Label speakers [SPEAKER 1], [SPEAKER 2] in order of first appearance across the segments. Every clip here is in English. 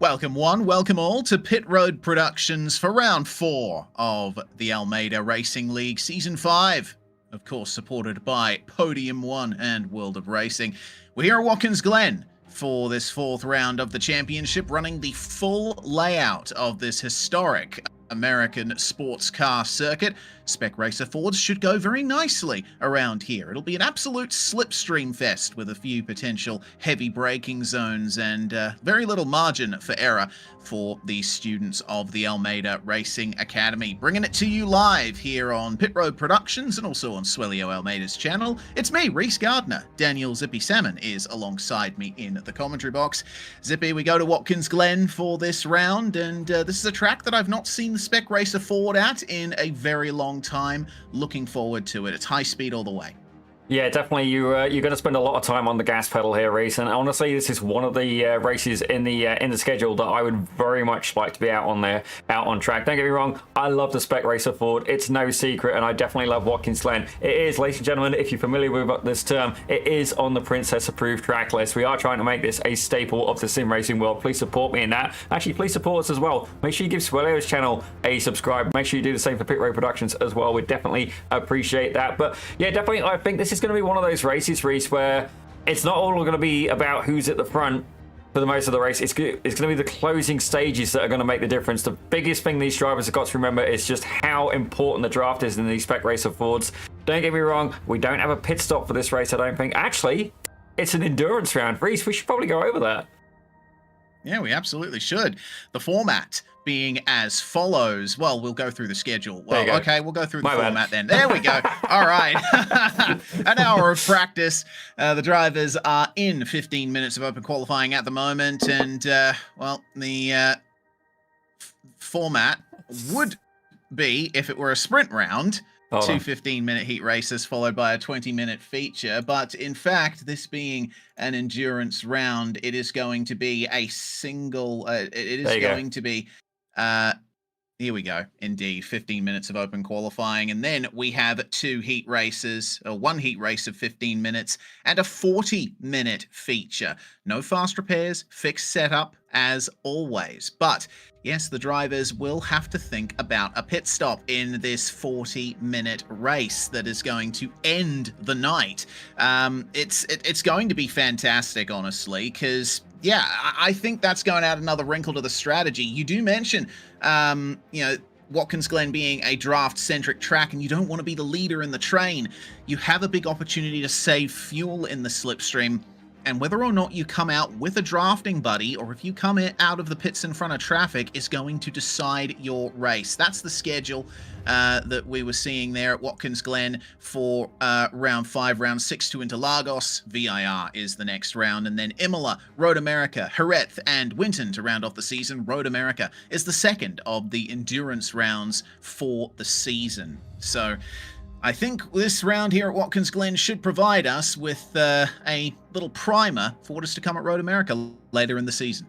[SPEAKER 1] Welcome one, welcome all to Pit Road Productions for round 4 of the Almeida Racing League Season 5. Of course, supported by Podium 1 and World of Racing. We're here at Watkins, Glen for this 4th round of the championship, running the full layout of this historic American sports car circuit. Spec Racer Fords should go very nicely around here. It'll be an absolute slipstream fest with a few potential heavy braking zones and very little margin for error for the students of the Almeida Racing Academy. Bringing it to you live here on Pit Road Productions and also on Swellio Almeida's channel. It's me, Reese Gardner. Daniel Zippy Salmon is alongside me in the commentary box. Zippy, we go to Watkins Glen for this round, and this is a track that I've not seen the Spec Racer Ford at in a very long time. Looking forward to it. It's high speed all the way.
[SPEAKER 2] Yeah, definitely. You're going to spend a lot of time on the gas pedal here, Reese. And honestly, this is one of the races in the schedule that I would very much like to be out on track. Don't get me wrong, I love the Spec Racer Ford. It's no secret, and I definitely love Watkins Glen. It is, ladies and gentlemen, if you're familiar with this term, it is on the Princess approved track list. We are trying to make this a staple of the sim racing world. Please support me in that. Actually, please support us as well. Make sure you give Swellio's channel a subscribe. Make sure you do the same for Pit Road Productions as well. We'd definitely appreciate that. But yeah, definitely, I think this is going to be one of those races, Reese, where it's not all going to be about who's at the front for the most of the race. It's going to be the closing stages that are going to make the difference. The biggest thing these drivers have got to remember is just how important the draft is in these Spec Racer Fords. Don't get me wrong, we don't have a pit stop for this race, I don't think. Actually, it's an endurance round. Reese, we should probably go over that.
[SPEAKER 1] Yeah, we absolutely should. The format being as follows. Well, we'll go through the schedule. Well, okay, we'll go through the format then. There we go. All right. An hour of practice. The drivers are in 15 minutes of open qualifying at the moment. And, well, the format would be, if it were a sprint round, 2 15-minute heat races followed by a 20-minute feature. But in fact, this being an endurance round, it is going to be a single, here we go, indeed, 15 minutes of open qualifying. And then we have 2 heat races, or 1 heat race of 15 minutes and a 40-minute feature. No fast repairs, fixed setup as always. But yes, the drivers will have to think about a pit stop in this 40-minute race that is going to end the night. It's going to be fantastic, honestly, because yeah, I think that's going to add another wrinkle to the strategy. You do mention, Watkins Glen being a draft-centric track, and you don't want to be the leader in the train. You have a big opportunity to save fuel in the slipstream. And whether or not you come out with a drafting buddy, or if you come out of the pits in front of traffic, is going to decide your race. That's the schedule that we were seeing there at Watkins Glen for round 5. Round 6 to Interlagos. VIR is the next round. And then Imola, Road America, Jerez, and Winton to round off the season. Road America is the second of the endurance rounds for the season. So I think this round here at Watkins Glen should provide us with a little primer for what is to come at Road America later in the season.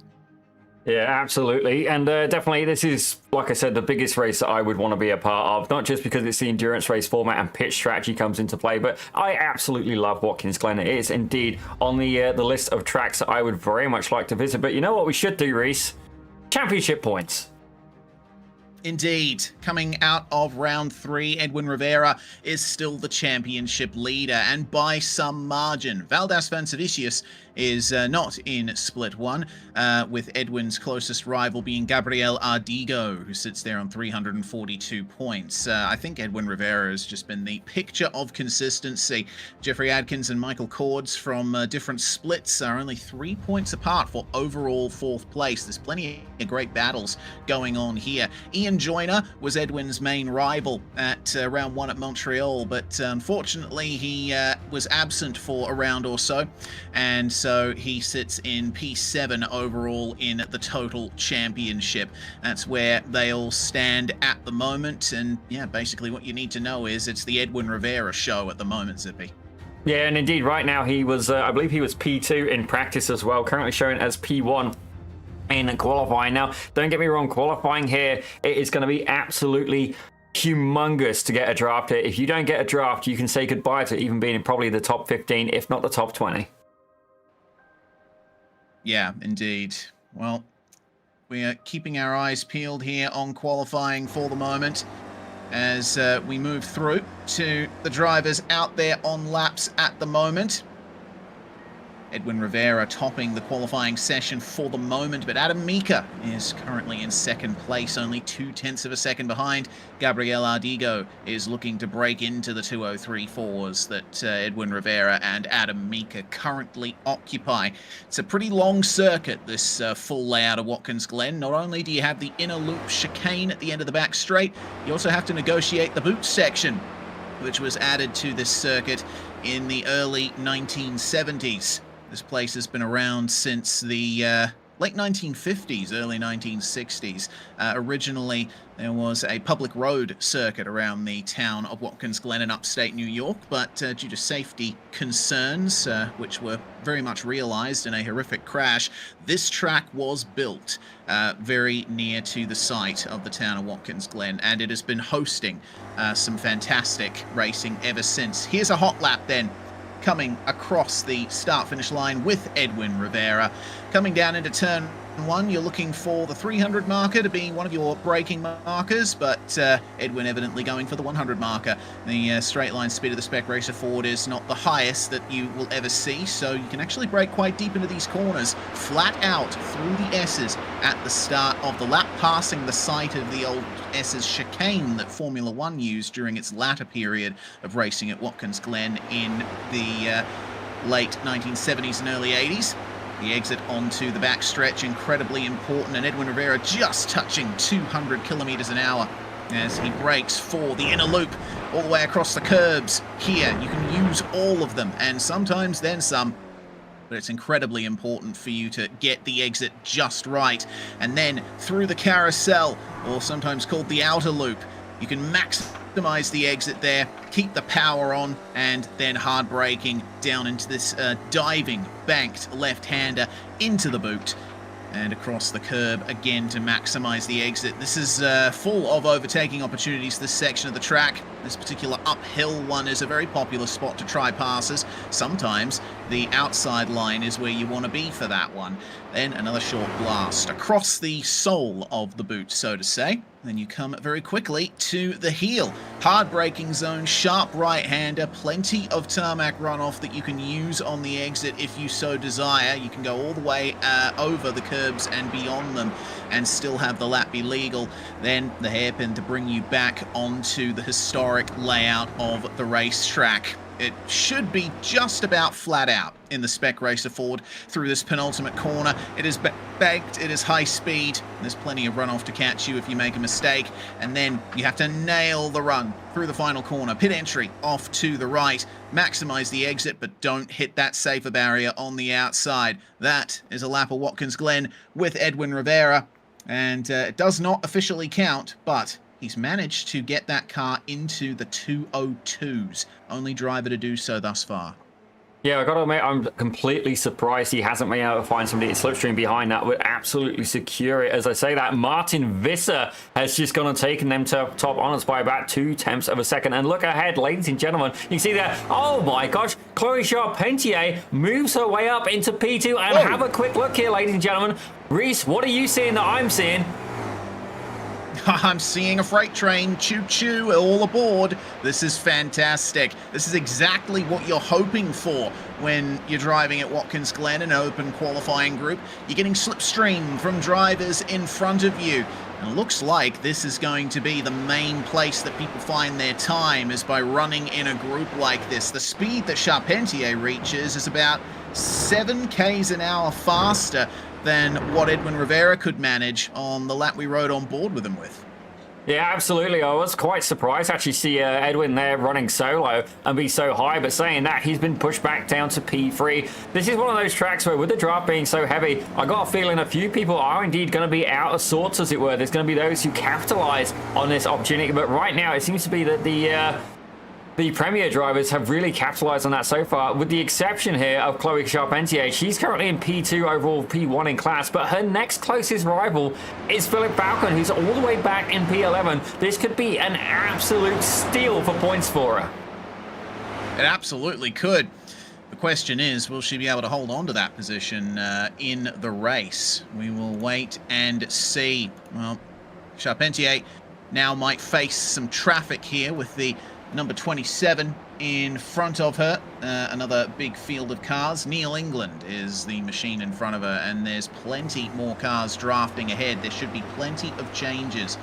[SPEAKER 2] Yeah, absolutely. And definitely this is, like I said, the biggest race that I would want to be a part of, not just because it's the endurance race format and pitch strategy comes into play, but I absolutely love Watkins Glen. It is indeed on the list of tracks that I would very much like to visit. But you know what we should do, Reese? Championship points.
[SPEAKER 1] Indeed. Coming out of round 3, Edwin Rivera is still the championship leader, and by some margin. Valdas Van Savicius is not in Split 1, with Edwin's closest rival being Gabriel Ardigo, who sits there on 342 points. I think Edwin Rivera has just been the picture of consistency. Jeffrey Adkins and Michael Cords from different splits are only 3 points apart for overall 4th place. There's plenty of great battles going on here. Ian Joyner was Edwin's main rival at round 1 at Montreal, but unfortunately he was absent for a round or so, and so he sits in P7 overall in the total championship. That's where they all stand at the moment, and yeah, basically what you need to know is it's the Edwin Rivera show at the moment, Zippy.
[SPEAKER 2] Yeah, and indeed right now he was, I believe he was P2 in practice as well, currently showing as P1 in qualifying. Now, don't get me wrong, qualifying here, it is going to be absolutely humongous to get a draft here. If you don't get a draft, you can say goodbye to even being in probably the top 15, if not the top 20.
[SPEAKER 1] Yeah, indeed. Well, We are keeping our eyes peeled here on qualifying for the moment as we move through to the drivers out there on laps at the moment. Edwin Rivera topping the qualifying session for the moment, but Adam Mika is currently in second place, only 0.2 of a second behind. Gabriel Ardigo is looking to break into the 2:03.4s that Edwin Rivera and Adam Mika currently occupy. It's a pretty long circuit, this full layout of Watkins Glen. Not only do you have the inner loop chicane at the end of the back straight, you also have to negotiate the boot section, which was added to this circuit in the early 1970s. This place has been around since the late 1950s, early 1960s. Originally, there was a public road circuit around the town of Watkins Glen in upstate New York, but due to safety concerns, which were very much realized in a horrific crash, this track was built very near to the site of the town of Watkins Glen, and it has been hosting some fantastic racing ever since. Here's a hot lap then, coming across the start-finish line with Edwin Rivera. Coming down into turn 1, you're looking for the 300 marker to be one of your braking markers, but Edwin evidently going for the 100 marker. The straight line speed of the Spec Racer Ford is not the highest that you will ever see, so you can actually brake quite deep into these corners, flat out through the S's at the start of the lap, passing the site of the old S's chicane that Formula One used during its latter period of racing at Watkins Glen in the late 1970s and early 80s. The exit onto the backstretch, incredibly important, and Edwin Rivera just touching 200 kilometers an hour as he brakes for the inner loop all the way across the curbs. Here, you can use all of them, and sometimes then some, but it's incredibly important for you to get the exit just right. And then through the carousel, or sometimes called the outer loop, you can maximize the exit there, keep the power on, and then hard braking down into this diving banked left-hander into the boot and across the curb again to maximize the exit. This is full of overtaking opportunities, this section of the track. This particular uphill one is a very popular spot to try passes. Sometimes the outside line is where you want to be for that one. Then another short blast across the sole of the boot, so to say. Then you come very quickly to the heel. Hard braking zone, sharp right-hander, plenty of tarmac runoff that you can use on the exit if you so desire. You can go all the way over the curbs and beyond them and still have the lap be legal. Then the hairpin to bring you back onto the historic layout of the racetrack. It should be just about flat out in the Spec Racer Ford through this penultimate corner. It is banked, it is high speed, there's plenty of runoff to catch you if you make a mistake, and then you have to nail the run through the final corner. Pit entry off to the right, maximize the exit, but don't hit that safer barrier on the outside. That is a lap of Watkins Glen with Edwin Rivera, and it does not officially count, but he's managed to get that car into the 202s. Only driver to do so thus far.
[SPEAKER 2] Yeah, I've got to admit, I'm completely surprised he hasn't been able to find somebody at slipstream behind that would absolutely secure it. As I say that, Martin Visser has just gone and taken them to top honors by about 0.2 of a second. And look ahead, ladies and gentlemen, you can see there, oh my gosh, Chloe Charpentier moves her way up into P2. And have a quick look here, ladies and gentlemen. Reese, what are you seeing that I'm seeing?
[SPEAKER 1] I'm seeing a freight train, choo-choo, all aboard. This is fantastic. This is exactly what you're hoping for when you're driving at Watkins Glen, an open qualifying group. You're getting slipstream from drivers in front of you. And it looks like this is going to be the main place that people find their time, is by running in a group like this. The speed that Charpentier reaches is about 7 k's an hour faster than what Edwin Rivera could manage on the lap we rode on board with him with.
[SPEAKER 2] Yeah, absolutely. I was quite surprised to actually see Edwin there running solo and be so high, but saying that, he's been pushed back down to P3. This is one of those tracks where, with the draft being so heavy, I got a feeling a few people are indeed going to be out of sorts, as it were. There's going to be those who capitalize on this opportunity, but right now it seems to be that the Premier drivers have really capitalized on that so far, with the exception here of Chloe Charpentier. She's currently in P2 overall, P1 in class, but her next closest rival is Philip Falcon, who's all the way back in P11. This could be an absolute steal for points for her.
[SPEAKER 1] It absolutely could, The question is, will she be able to hold on to that position in the race? We will wait and see. Well, Charpentier now might face some traffic here with the number 27 in front of her. Another big field of cars. Neil England is the machine in front of her, and there's plenty more cars drafting ahead. There should be plenty of changes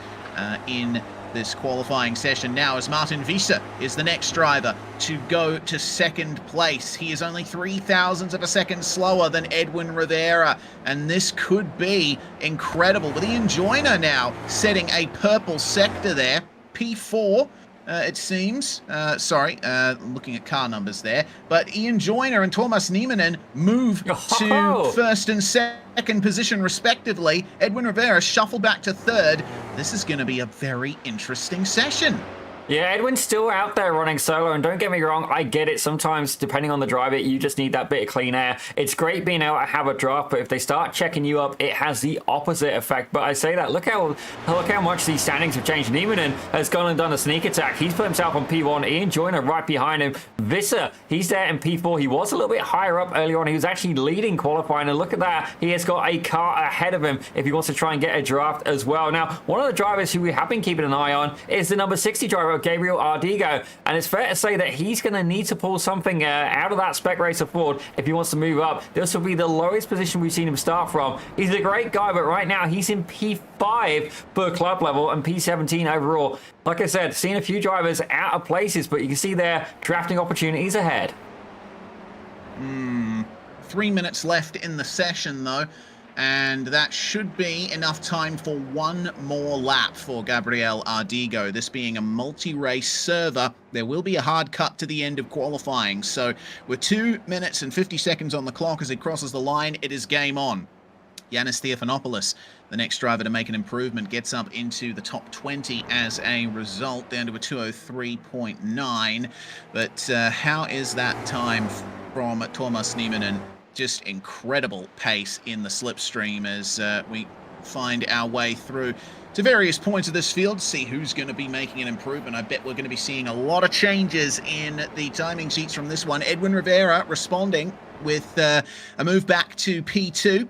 [SPEAKER 1] in this qualifying session now, as Martin Visser is the next driver to go to second place. He is only 0.003 of a second slower than Edwin Rivera, and this could be incredible, with Ian Joyner now setting a purple sector there. P4, it seems. Looking at car numbers there. But Ian Joyner and Tuomas Nieminen move to first and second position respectively. Edwin Rivera shuffle back to third. This is going to be a very interesting session.
[SPEAKER 2] Yeah, Edwin's still out there running solo, and don't get me wrong, I get it. Sometimes, depending on the driver, you just need that bit of clean air. It's great being able to have a draft, but if they start checking you up, it has the opposite effect. But I say that, look how much these standings have changed. Nieminen has gone and done a sneak attack. He's put himself on P1. Ian Joyner right behind him. Visser, he's there in P4. He was a little bit higher up earlier on. He was actually leading qualifying, and look at that. He has got a car ahead of him if he wants to try and get a draft as well. Now, one of the drivers who we have been keeping an eye on is the number 60 driver, Gabriel Ardigo, and it's fair to say that he's going to need to pull something out of that spec racer Ford if he wants to move up. This will be the lowest position we've seen him start from. He's a great guy, but right now he's in P5 for club level and P17 overall. Like I said, seeing a few drivers out of places, but you can see their drafting opportunities ahead.
[SPEAKER 1] 3 minutes left in the session though, and that should be enough time for one more lap for Gabriel Ardigo. This being a multi-race server, there will be a hard cut to the end of qualifying. So with 2 minutes and 50 seconds on the clock as he crosses the line, it is game on. Yanis Theophanopoulos, the next driver to make an improvement, gets up into the top 20 as a result, down to a 2:03.9. But how is that time from Tuomas Nieminen? Just incredible pace in the slipstream as we find our way through to various points of this field, see who's going to be making an improvement. I bet we're going to be seeing a lot of changes in the timing sheets from this one. Edwin Rivera responding with a move back to P2,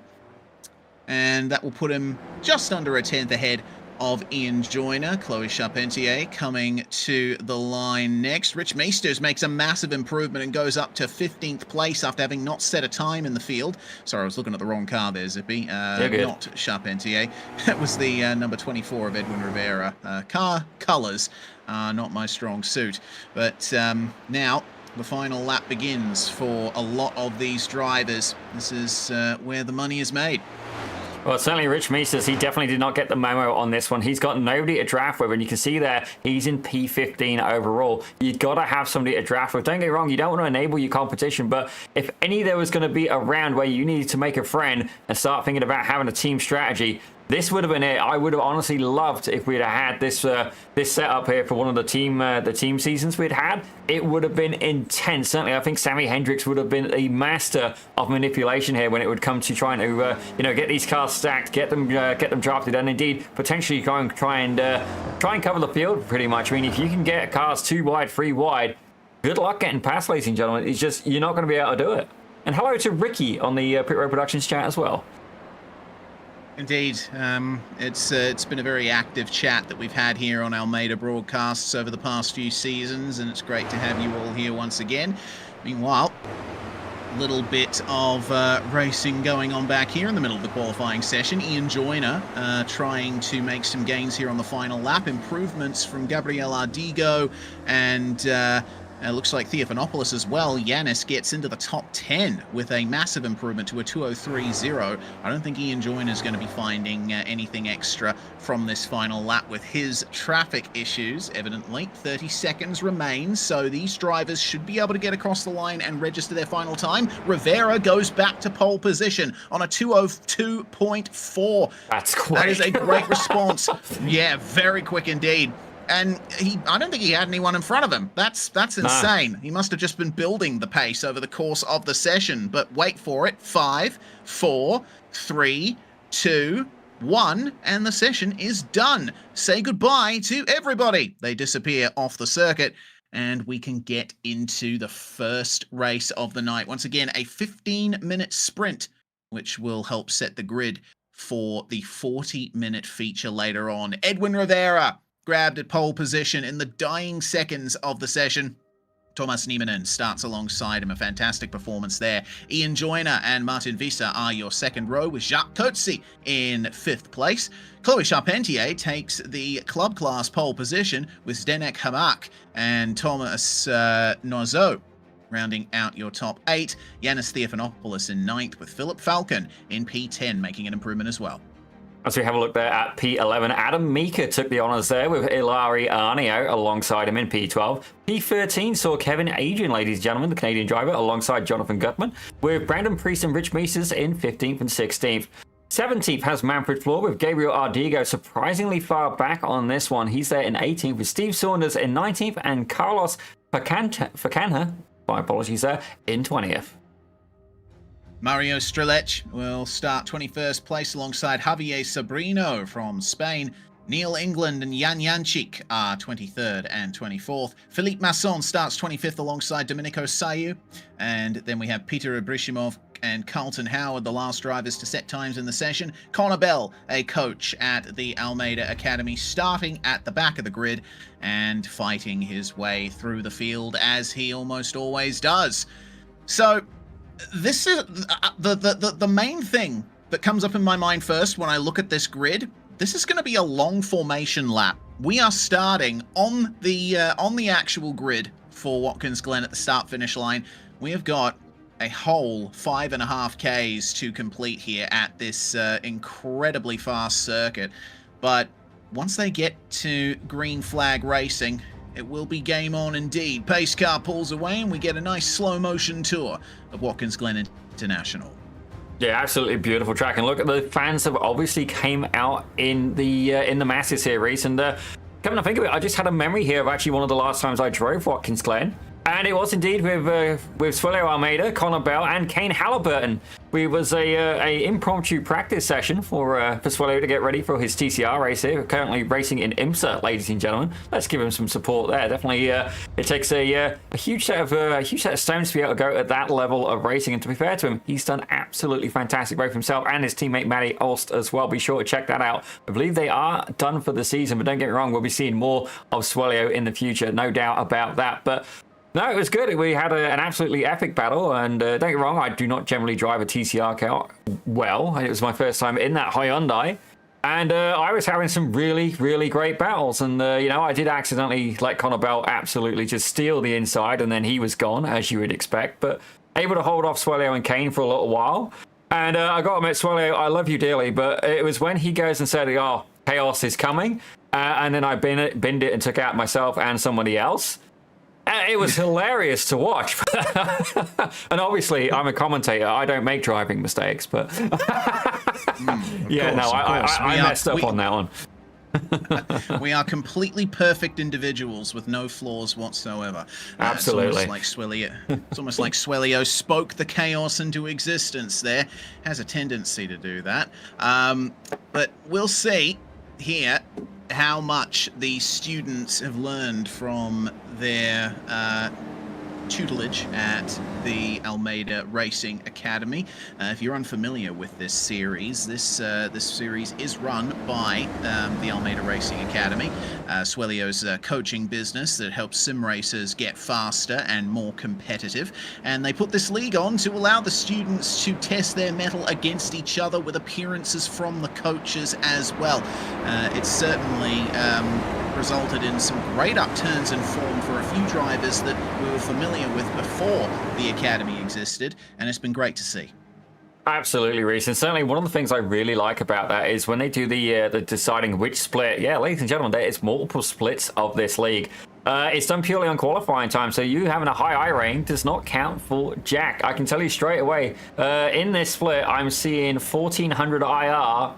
[SPEAKER 1] and that will put him just under a 10th ahead of Ian Joyner. Chloe Charpentier coming to the line next. Rich Meesters makes a massive improvement and goes up to 15th place after having not set a time in the field. Sorry, I was looking at the wrong car there, Zippy. Not Charpentier. That was the number 24 of Edwin Rivera. Car colours are not my strong suit. But now the final lap begins for a lot of these drivers. This is where the money is made.
[SPEAKER 2] Well, certainly Rich Meesters, he definitely did not get the memo on this one. He's got nobody to draft with, and you can see there, he's in P15 overall. You've got to have somebody to draft with. Don't get me wrong, you don't want to enable your competition, but if any there was going to be a round where you needed to make a friend and start thinking about having a team strategy, this would have been it. I would have honestly loved if we'd have had this this setup here for one of the team seasons we'd had. It would have been intense. Certainly, I think Sammy Hendricks would have been a master of manipulation here when it would come to trying to get these cars stacked, get them drafted, and indeed potentially try and cover the field pretty much. I mean, if you can get cars 2 wide, 3 wide, good luck getting past, ladies and gentlemen. It's just you're not going to be able to do it. And hello to Ricky on the Pit Road Productions chat as well.
[SPEAKER 1] Indeed. It's been a very active chat that we've had here on Almeida Broadcasts over the past few seasons, and it's great to have you all here once again. Meanwhile, a little bit of racing going on back here in the middle of the qualifying session. Ian Joyner trying to make some gains here on the final lap. Improvements from Gabriel Ardigo, and looks like Theophanopoulos as well. Yanis gets into the top 10 with a massive improvement to a 2:03.0. I don't think Ian Joyner is going to be finding anything extra from this final lap with his traffic issues, evidently. 30 seconds remain, so these drivers should be able to get across the line and register their final time. Rivera goes back to pole position on a 2:02.4.
[SPEAKER 2] That's quick.
[SPEAKER 1] That is a great response. Yeah, very quick indeed. And I don't think he had anyone in front of him. That's insane. Nah. He must have just been building the pace over the course of the session. But wait for it. 5, 4, 3, 2, 1, and the session is done. Say goodbye to everybody. They disappear off the circuit. and we can get into the first race of the night. Once again, a 15-minute sprint, which will help set the grid for the 40-minute feature later on. Edwin Rivera grabbed at pole position in the dying seconds of the session. Thomas Nieminen starts alongside him, a fantastic performance there. Ian Joyner and Martin Visser are your second row, with Jacques Coetzee in 5th place. Chloe Charpentier takes the club class pole position, with Zdenek Hamak and Thomas Noiseau rounding out your top 8. Yanis Theophanopoulos in 9th, with Philip Falcon in P10 making an improvement as well.
[SPEAKER 2] As we have a look there at P11, Adam Meeker took the honours there with Ilari Arnio alongside him in P12. P13 saw Kevin Adrian, ladies and gentlemen, the Canadian driver, alongside Jonathan Gutman, with Brandon Priest and Rich Meesters in 15th and 16th. 17th has Manfred Floor, with Gabriel Ardigo surprisingly far back on this one. He's there in 18th, with Steve Saunders in 19th, and Carlos Facanha, my apologies there, in 20th.
[SPEAKER 1] Mario Strelec will start 21st place alongside Javier Sobrino from Spain. Neil England and Jan Jančić are 23rd and 24th. Philippe Masson starts 25th alongside Domenico Sayu. And then we have Peter Abrishimov and Carlton Howard, the last drivers to set times in the session. Connor Bell, a coach at the Almeida Academy, starting at the back of the grid and fighting his way through the field, as he almost always does. So this is the main thing that comes up in my mind first when I look at this grid. This is going to be a long formation lap. We are starting on the actual grid for Watkins Glen at the start-finish line. We have got a whole 5.5 Ks to complete here at this incredibly fast circuit. But once they get to green flag racing, it will be game on indeed. Pace car pulls away and we get a nice slow motion tour of Watkins Glen International.
[SPEAKER 2] Yeah, absolutely beautiful track. And look at the fans have obviously came out in the masses here, Reese. And coming to think of it, I just had a memory here of actually one of the last times I drove Watkins Glen. And it was indeed with Suelio Almeida, Connor Bell, and Kane Halliburton. It was a impromptu practice session for Suelio to get ready for his TCR race here. Currently racing in IMSA, ladies and gentlemen. Let's give him some support there. Definitely, it takes a huge set of stones to be able to go at that level of racing. And to be fair to him, he's done absolutely fantastic, both himself and his teammate Matty Olst as well. Be sure to check that out. I believe they are done for the season, but don't get me wrong, we'll be seeing more of Suelio in the future, no doubt about that. But no, it was good. We had an absolutely epic battle, and don't get me wrong, I do not generally drive a TCR car well. It was my first time in that Hyundai, and I was having some really, really great battles. And, I did accidentally let Connor Bell absolutely just steal the inside, and then he was gone, as you would expect, but able to hold off Suelio and Kane for a little while. And I got to admit, Suelio, I love you dearly, but it was when he goes and said, oh, chaos is coming, and then I binned it and took out myself and somebody else. It was hilarious to watch. And obviously, I'm a commentator. I don't make driving mistakes, but I messed up on that one.
[SPEAKER 1] We are completely perfect individuals with no flaws whatsoever.
[SPEAKER 2] Absolutely.
[SPEAKER 1] It's almost like Suelio spoke the chaos into existence there. Has a tendency to do that. But we'll see here how much the students have learned from their tutelage at the Almeida Racing Academy. If you're unfamiliar with this series, this series is run by the Almeida Racing Academy, Suelio's coaching business that helps sim racers get faster and more competitive. And they put this league on to allow the students to test their mettle against each other with appearances from the coaches as well. It's certainly resulted in some great upturns in form for a few drivers that we were familiar with before the Academy existed, and it's been great to see.
[SPEAKER 2] Absolutely, Reese. And certainly one of the things I really like about that is when they do the deciding which split. Yeah, ladies and gentlemen, there is multiple splits of this league. It's done purely on qualifying time, so you having a high I rating does not count for jack. I can tell you straight away, in this split, I'm seeing 1400 IR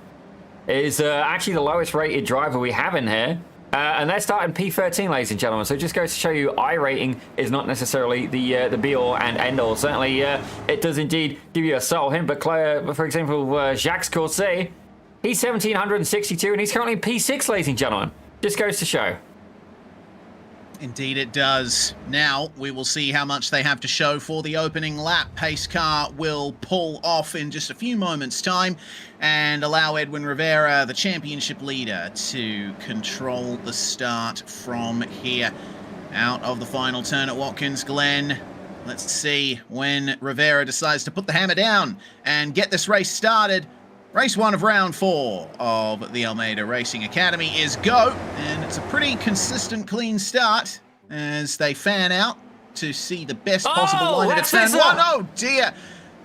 [SPEAKER 2] is actually the lowest rated driver we have in here. And they're starting P13, ladies and gentlemen. So it just goes to show you I rating is not necessarily the be-all and end-all. Certainly, it does indeed give you a subtle hint. But for example, Jacques Coetzee, he's 1762, and he's currently P6, ladies and gentlemen. Just goes to show.
[SPEAKER 1] Indeed it does. Now we will see how much they have to show for the opening lap. Pace car will pull off in just a few moments' time and allow Edwin Rivera, the championship leader, to control the start from here. Out of the final turn at Watkins Glen. Let's see when Rivera decides to put the hammer down and get this race started. Race 1 of round 4 of the Almeida Racing Academy is go, and it's a pretty consistent, clean start as they fan out to see the best possible line into turn 1. Oh dear!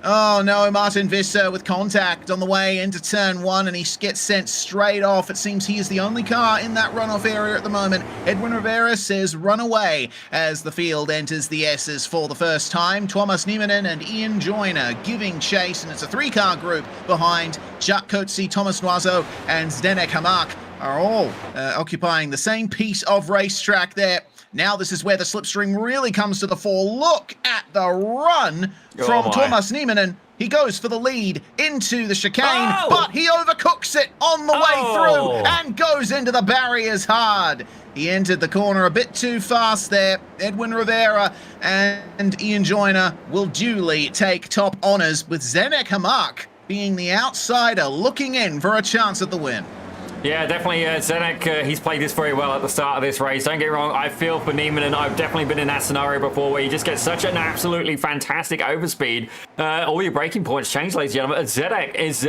[SPEAKER 1] Oh no, Martin Visser with contact on the way into turn 1, and he gets sent straight off. It seems he is the only car in that runoff area at the moment. Edwin Rivera says run away as the field enters the S's for the first time. Thomas Nieminen and Ian Joyner giving chase, and it's a 3-car group behind Jacques Coetzee, Thomas Noiseau, and Zdenek Hamak are all occupying the same piece of racetrack there. Now this is where the slipstream really comes to the fore. Look at the run from Thomas Nieminen. He goes for the lead into the chicane, but he overcooks it on the way through and goes into the barriers hard. He entered the corner a bit too fast there. Edwin Rivera and Ian Joyner will duly take top honours, with Zdenek Hamak being the outsider looking in for a chance at the win.
[SPEAKER 2] Yeah, definitely. Zdenek, he's played this very well at the start of this race. Don't get me wrong, I feel for Neiman, and I've definitely been in that scenario before where you just get such an absolutely fantastic overspeed. All your braking points change, ladies and gentlemen. Zdenek is...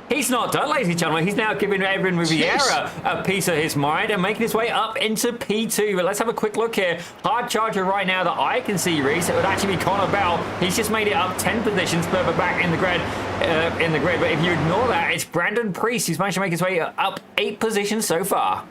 [SPEAKER 2] he's not done, ladies and gentlemen. He's now giving Edwin Rivera a piece of his mind and making his way up into P2. But let's have a quick look here. Hard charger right now that I can see, Reese, it would actually be Connor Bell. He's just made it up 10 positions further back in the grid. But if you ignore that, it's Brandon Priest. He's managed to make his way up 8 positions so far.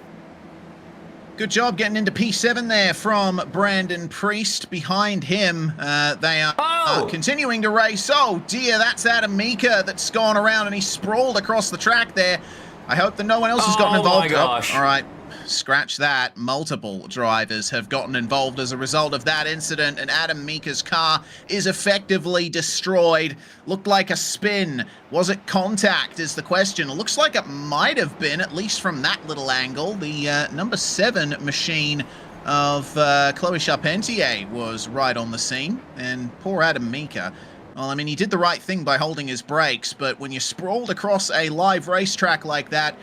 [SPEAKER 1] Good job getting into P7 there from Brandon Priest. Behind him, they are continuing to race. Oh dear, that's Adam Mika that's gone around and he's sprawled across the track there. I hope that no one else has gotten involved.
[SPEAKER 2] Oh my gosh.
[SPEAKER 1] All right, scratch that. Multiple drivers have gotten involved as a result of that incident, and Adam Mika's car is effectively destroyed. Looked like a spin. Was it contact is the question. It looks like it might have been, at least from that little angle. The number 7 machine of Chloe Charpentier was right on the scene, and poor Adam Mika. Well, I mean, he did the right thing by holding his brakes, but when you're sprawled across a live racetrack like that,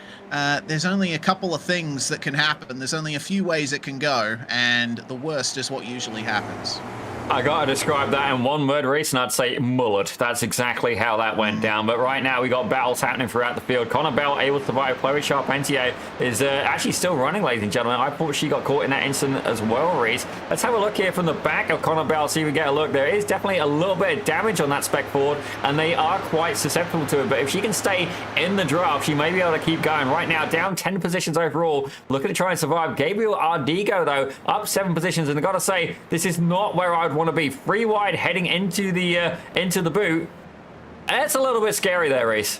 [SPEAKER 1] there's only a couple of things that can happen. There's only a few ways it can go, and the worst is what usually happens.
[SPEAKER 2] I gotta describe that in one word, Reese, and I'd say mullet. That's exactly how that went down. But right now we got battles happening throughout the field. Connor Bell able to survive. Chloe Charpentier is actually still running, ladies and gentlemen. I thought she got caught in that incident as well, Reese. Let's have a look here from the back of Connor Bell, see if we get a look. There is definitely a little bit of damage on that spec Ford, and they are quite susceptible to it. But if she can stay in the draft, she may be able to keep going. Right now, down 10 positions overall. Looking to try and survive. Gabriel Ardigo, though, up 7 positions. And I gotta say, this is not where I'd want to be. 3 wide heading into the boot. That's a little bit scary there, Reese.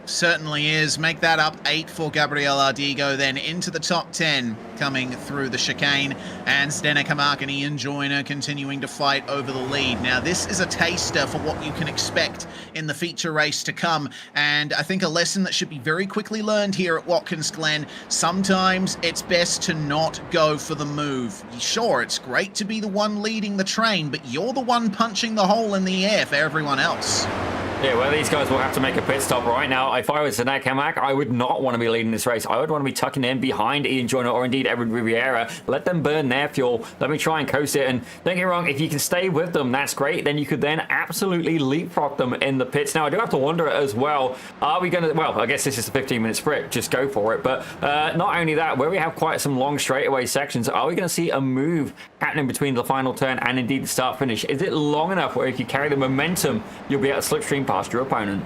[SPEAKER 1] Certainly is. Make that up 8 for Gabriel Ardigo, then into the top 10 coming through the chicane, and Zdenek Hamak and Ian Joyner continuing to fight over the lead. Now this is a taster for what you can expect in the feature race to come, and I think a lesson that should be very quickly learned here at Watkins Glen: sometimes it's best to not go for the move. Sure, it's great to be the one leading the train, but you're the one punching the hole in the air for everyone else.
[SPEAKER 2] Yeah, well, these guys will have to make a pit stop right now. If I was Zdenek Hamak, I would not want to be leading this race. I would want to be tucking in behind Ian Joyner or indeed Edwin Riviera. Let them burn their fuel. Let me try and coast it. And don't get me wrong, if you can stay with them, that's great. Then you could then absolutely leapfrog them in the pits. Now, I do have to wonder as well, are we going to... Well, I guess this is a 15-minute sprint. Just go for it. But not only that, where we have quite some long straightaway sections, are we going to see a move happening between the final turn and indeed the start-finish? Is it long enough where if you carry the momentum, you'll be able to slipstream past your opponent?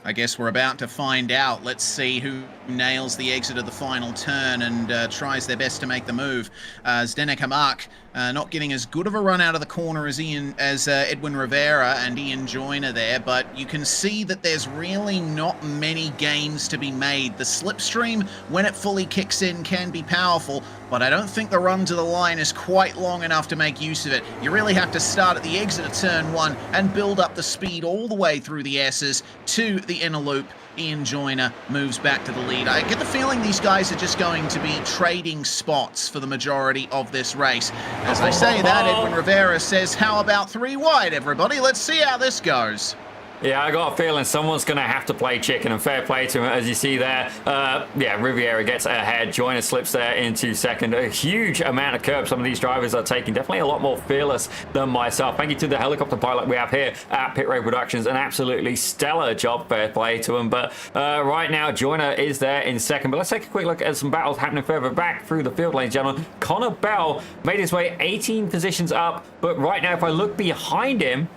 [SPEAKER 1] I guess we're about to find out. Let's see who nails the exit of the final turn and tries their best to make the move. Zdenek Hamak not getting as good of a run out of the corner as Edwin Rivera and Ian Joyner there, but you can see that there's really not many gains to be made. The slipstream, when it fully kicks in, can be powerful, but I don't think the run to the line is quite long enough to make use of it. You really have to start at the exit of turn 1 and build up the speed all the way through the S's to the the inner loop. Ian Joyner moves back to the lead. I get the feeling these guys are just going to be trading spots for the majority of this race. As I say that, Edwin Rivera says, how about 3 wide, everybody? Let's see how this goes.
[SPEAKER 2] Yeah, I got a feeling someone's going to have to play chicken, and fair play to him, as you see there. Yeah, Riviera gets ahead. Joyner slips there into second. A huge amount of curb some of these drivers are taking. Definitely a lot more fearless than myself. Thank you to the helicopter pilot we have here at Pit Road Productions. An absolutely stellar job, fair play to him. But right now, Joyner is there in second. But let's take a quick look at some battles happening further back through the field, ladies and gentlemen. Connor Bell made his way 18 positions up. But right now, if I look behind him,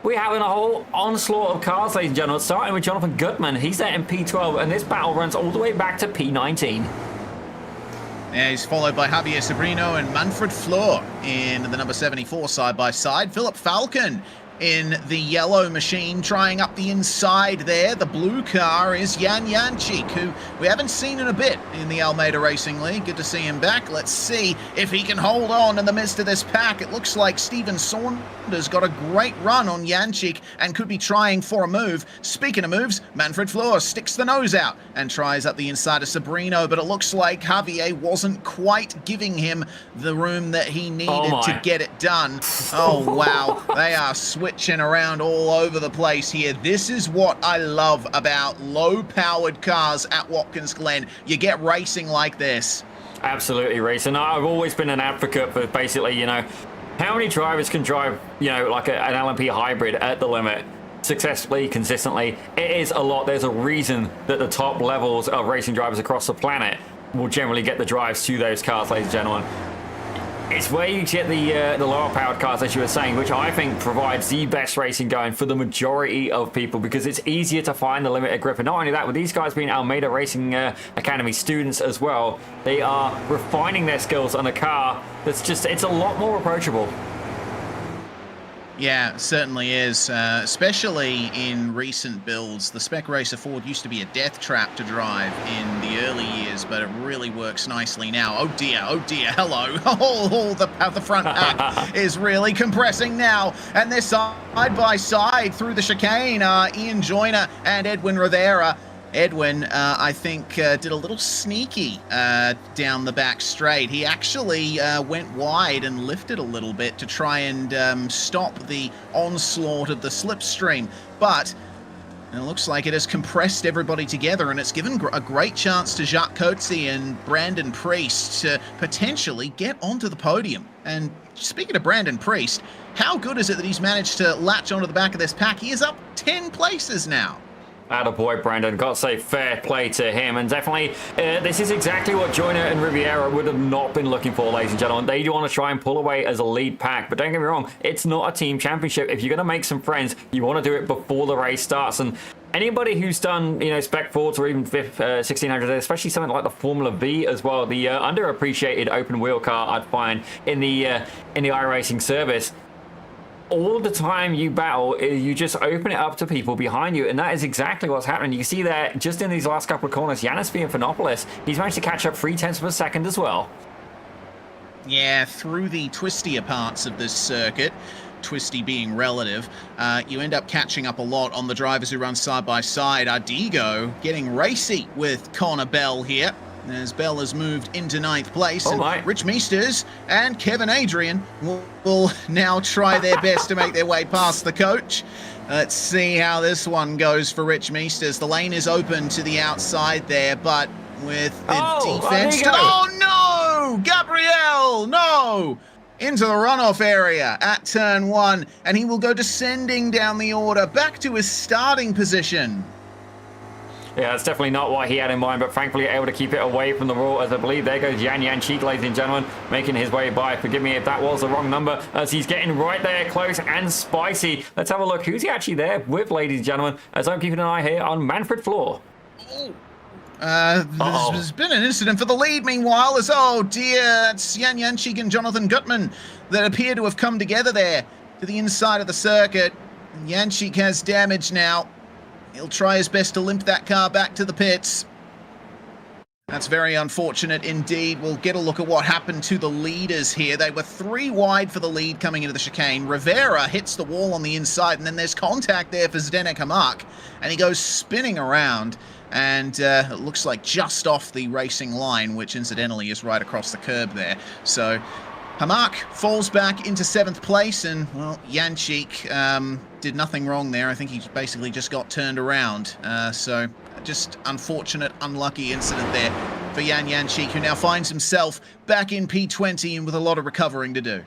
[SPEAKER 2] we're having a whole onslaught of cars, ladies and gentlemen, starting with Jonathan Gutman. He's there in P12, and this battle runs all the way back to P19.
[SPEAKER 1] Yeah, he's followed by Javier Sobrino and Manfred Fleur in the number 74 side-by-side. Philip Falcon in the yellow machine, trying up the inside there. The blue car is Jan Jančík, who we haven't seen in a bit in the Almeida Racing League. Good to see him back. Let's see if he can hold on in the midst of this pack. It looks like Stephen Saunders got a great run on Jančík and could be trying for a move. Speaking of moves, Manfred Fleur sticks the nose out and tries up the inside of Sobrino, but it looks like Javier wasn't quite giving him the room that he needed to get it done. Oh, wow. They are switching around all over the place here. This is what I love about low-powered cars at Watkins Glen. You get racing like this.
[SPEAKER 2] Absolutely, Reese. And I've always been an advocate for basically, you know, how many drivers can drive, you know, like an LMP hybrid at the limit successfully, consistently? It is a lot. There's a reason that the top levels of racing drivers across the planet will generally get the drives to those cars, ladies and gentlemen. It's where you get the lower powered cars, as you were saying, which I think provides the best racing going for the majority of people, because it's easier to find the limited grip. And not only that, with these guys being Almeida Racing Academy students as well, they are refining their skills on a car that's just, it's a lot more approachable.
[SPEAKER 1] Yeah, it certainly is, especially in recent builds. The Spec Racer Ford used to be a death trap to drive in the early years, but it really works nicely now. Oh dear, hello. Oh, the front pack is really compressing now. And they're side by side through the chicane. Ian Joyner and Edwin Rivera. Edwin, I think, did a little sneaky down the back straight. He actually went wide and lifted a little bit to try and stop the onslaught of the slipstream. But it looks like it has compressed everybody together, and it's given a great chance to Jacques Coetzee and Brandon Priest to potentially get onto the podium. And speaking of Brandon Priest, how good is it that he's managed to latch onto the back of this pack? He is up 10 places now.
[SPEAKER 2] Attaboy, Brandon. Got to say fair play to him. And definitely, this is exactly what Joyner and Riviera would have not been looking for, ladies and gentlemen. They do want to try and pull away as a lead pack. But don't get me wrong, it's not a team championship. If you're going to make some friends, you want to do it before the race starts. And anybody who's done, you know, Spec 4s or even 1600, especially something like the Formula V as well, the underappreciated open wheel car I'd find in the iRacing service, all the time you battle, you just open it up to people behind you, and that is exactly what's happening. You can see there, just in these last couple of corners, Yanis Fianfanopoulos, he's managed to catch up 0.3 of a second as well.
[SPEAKER 1] Yeah, through the twistier parts of this circuit, twisty being relative, you end up catching up a lot on the drivers who run side by side. Ardigo getting racy with Connor Bell here, as Bell has moved into 9th place. And Rich Meesters and Kevin Adrian will now try their best to make their way past the coach. Let's see how this one goes for Rich Meesters. The lane is open to the outside there, but with the defense. Oh no! Gabriel! No! Into the runoff area at turn 1, and he will go descending down the order back to his starting position.
[SPEAKER 2] Yeah, that's definitely not what he had in mind, but thankfully able to keep it away from the wall, as I believe there goes Jan Jančík, ladies and gentlemen, making his way by. Forgive me if that was the wrong number, as he's getting right there close and spicy. Let's have a look. Who's he actually there with, ladies and gentlemen, as I'm keeping an eye here on Manfred Fleur.
[SPEAKER 1] There's been an incident for the lead, meanwhile, as, oh dear, that's Jan Jančík and Jonathan Gutman that appear to have come together there to the inside of the circuit. Jančík has damage now. He'll try his best to limp that car back to the pits. That's very unfortunate indeed. We'll get a look at what happened to the leaders here. They were 3 wide for the lead coming into the chicane. Rivera hits the wall on the inside, and then there's contact there for Zdenek Hamak, and he goes spinning around, and it looks like just off the racing line, which incidentally is right across the curb there. So Hamak falls back into 7th place, and, well, Jančík did nothing wrong there. I think he basically just got turned around. So just unfortunate, unlucky incident there for Jančík, who now finds himself back in P20 and with a lot of recovering to do.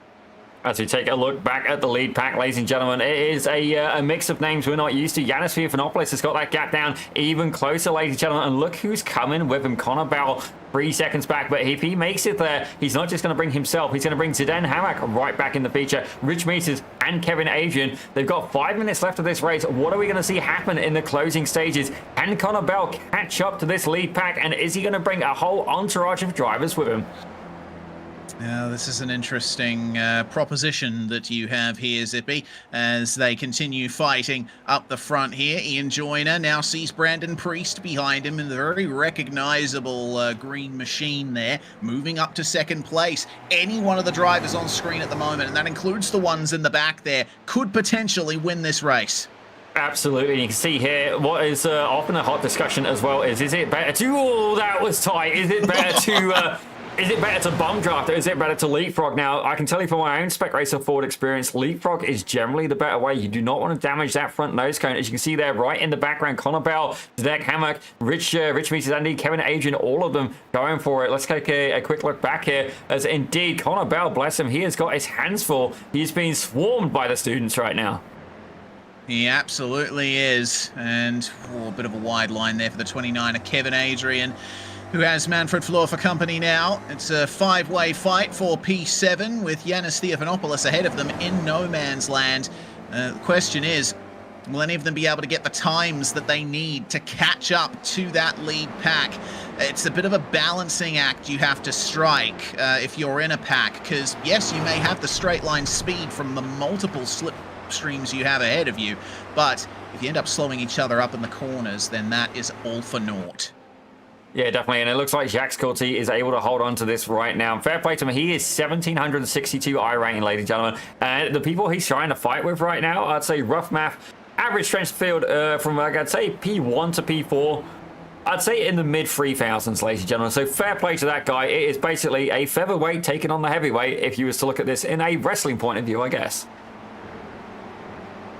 [SPEAKER 2] As we take a look back at the lead pack, ladies and gentlemen, it is a mix of names we're not used to. Yanis Theophanopoulos has got that gap down even closer, ladies and gentlemen, and look who's coming with him. Connor Bell, 3 seconds back, but if he makes it there, he's not just going to bring himself, he's going to bring Zdenek Hamak right back in the feature. Rich Meters and Kevin Adrian, they've got 5 minutes left of this race. What are we going to see happen in the closing stages? Can Connor Bell catch up to this lead pack, and is he going to bring a whole entourage of drivers with him?
[SPEAKER 1] Now, this is an interesting proposition that you have here, Zippy, as they continue fighting up the front here. Ian Joyner now sees Brandon Priest behind him in the very recognizable green machine there, moving up to 2nd place. Any one of the drivers on screen at the moment, and that includes the ones in the back there, could potentially win this race.
[SPEAKER 2] Absolutely. You can see here what is often a hot discussion as well is it better to... Oh, that was tight. Is it better to... Is it better to bum draft or is it better to leapfrog? Now, I can tell you from my own Spec Racer Ford experience, leapfrog is generally the better way. You do not want to damage that front nose cone. As you can see there, right in the background, Connor Bell, Zdenek Hamak, Rich Meters, Andy, Kevin Adrian, all of them going for it. Let's take a quick look back here as indeed Connor Bell, bless him, he has got his hands full. He's being swarmed by the students right now.
[SPEAKER 1] He absolutely is. And a bit of a wide line there for the 29er, Kevin Adrian, who has Manfred Floor for company now. It's a 5-way fight for P7 with Yanis Theophanopoulos ahead of them in no man's land. The question is, will any of them be able to get the times that they need to catch up to that lead pack? It's a bit of a balancing act you have to strike if you're in a pack, because yes, you may have the straight line speed from the multiple slipstreams you have ahead of you, but if you end up slowing each other up in the corners, then that is all for naught.
[SPEAKER 2] Yeah, definitely, and it looks like Jacques Courty is able to hold on to this right now. Fair play to him. He is 1,762 I rating, ladies and gentlemen. And the people he's trying to fight with right now, I'd say rough math, average strength field from, I'd say, P1 to P4. I'd say in the mid-3000s, ladies and gentlemen. So fair play to that guy. It is basically a featherweight taking on the heavyweight, if you was to look at this in a wrestling point of view, I guess.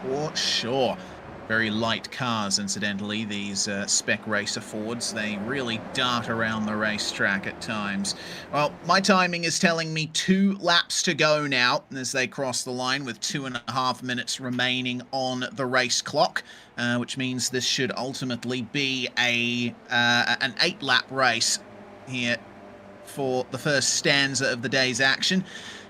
[SPEAKER 1] For sure. Very light cars, incidentally, these Spec Racer Fords. They really dart around the racetrack at times. Well, my timing is telling me 2 laps to go now as they cross the line with 2.5 minutes remaining on the race clock, which means this should ultimately be an 8-lap race here for the first stanza of the day's action.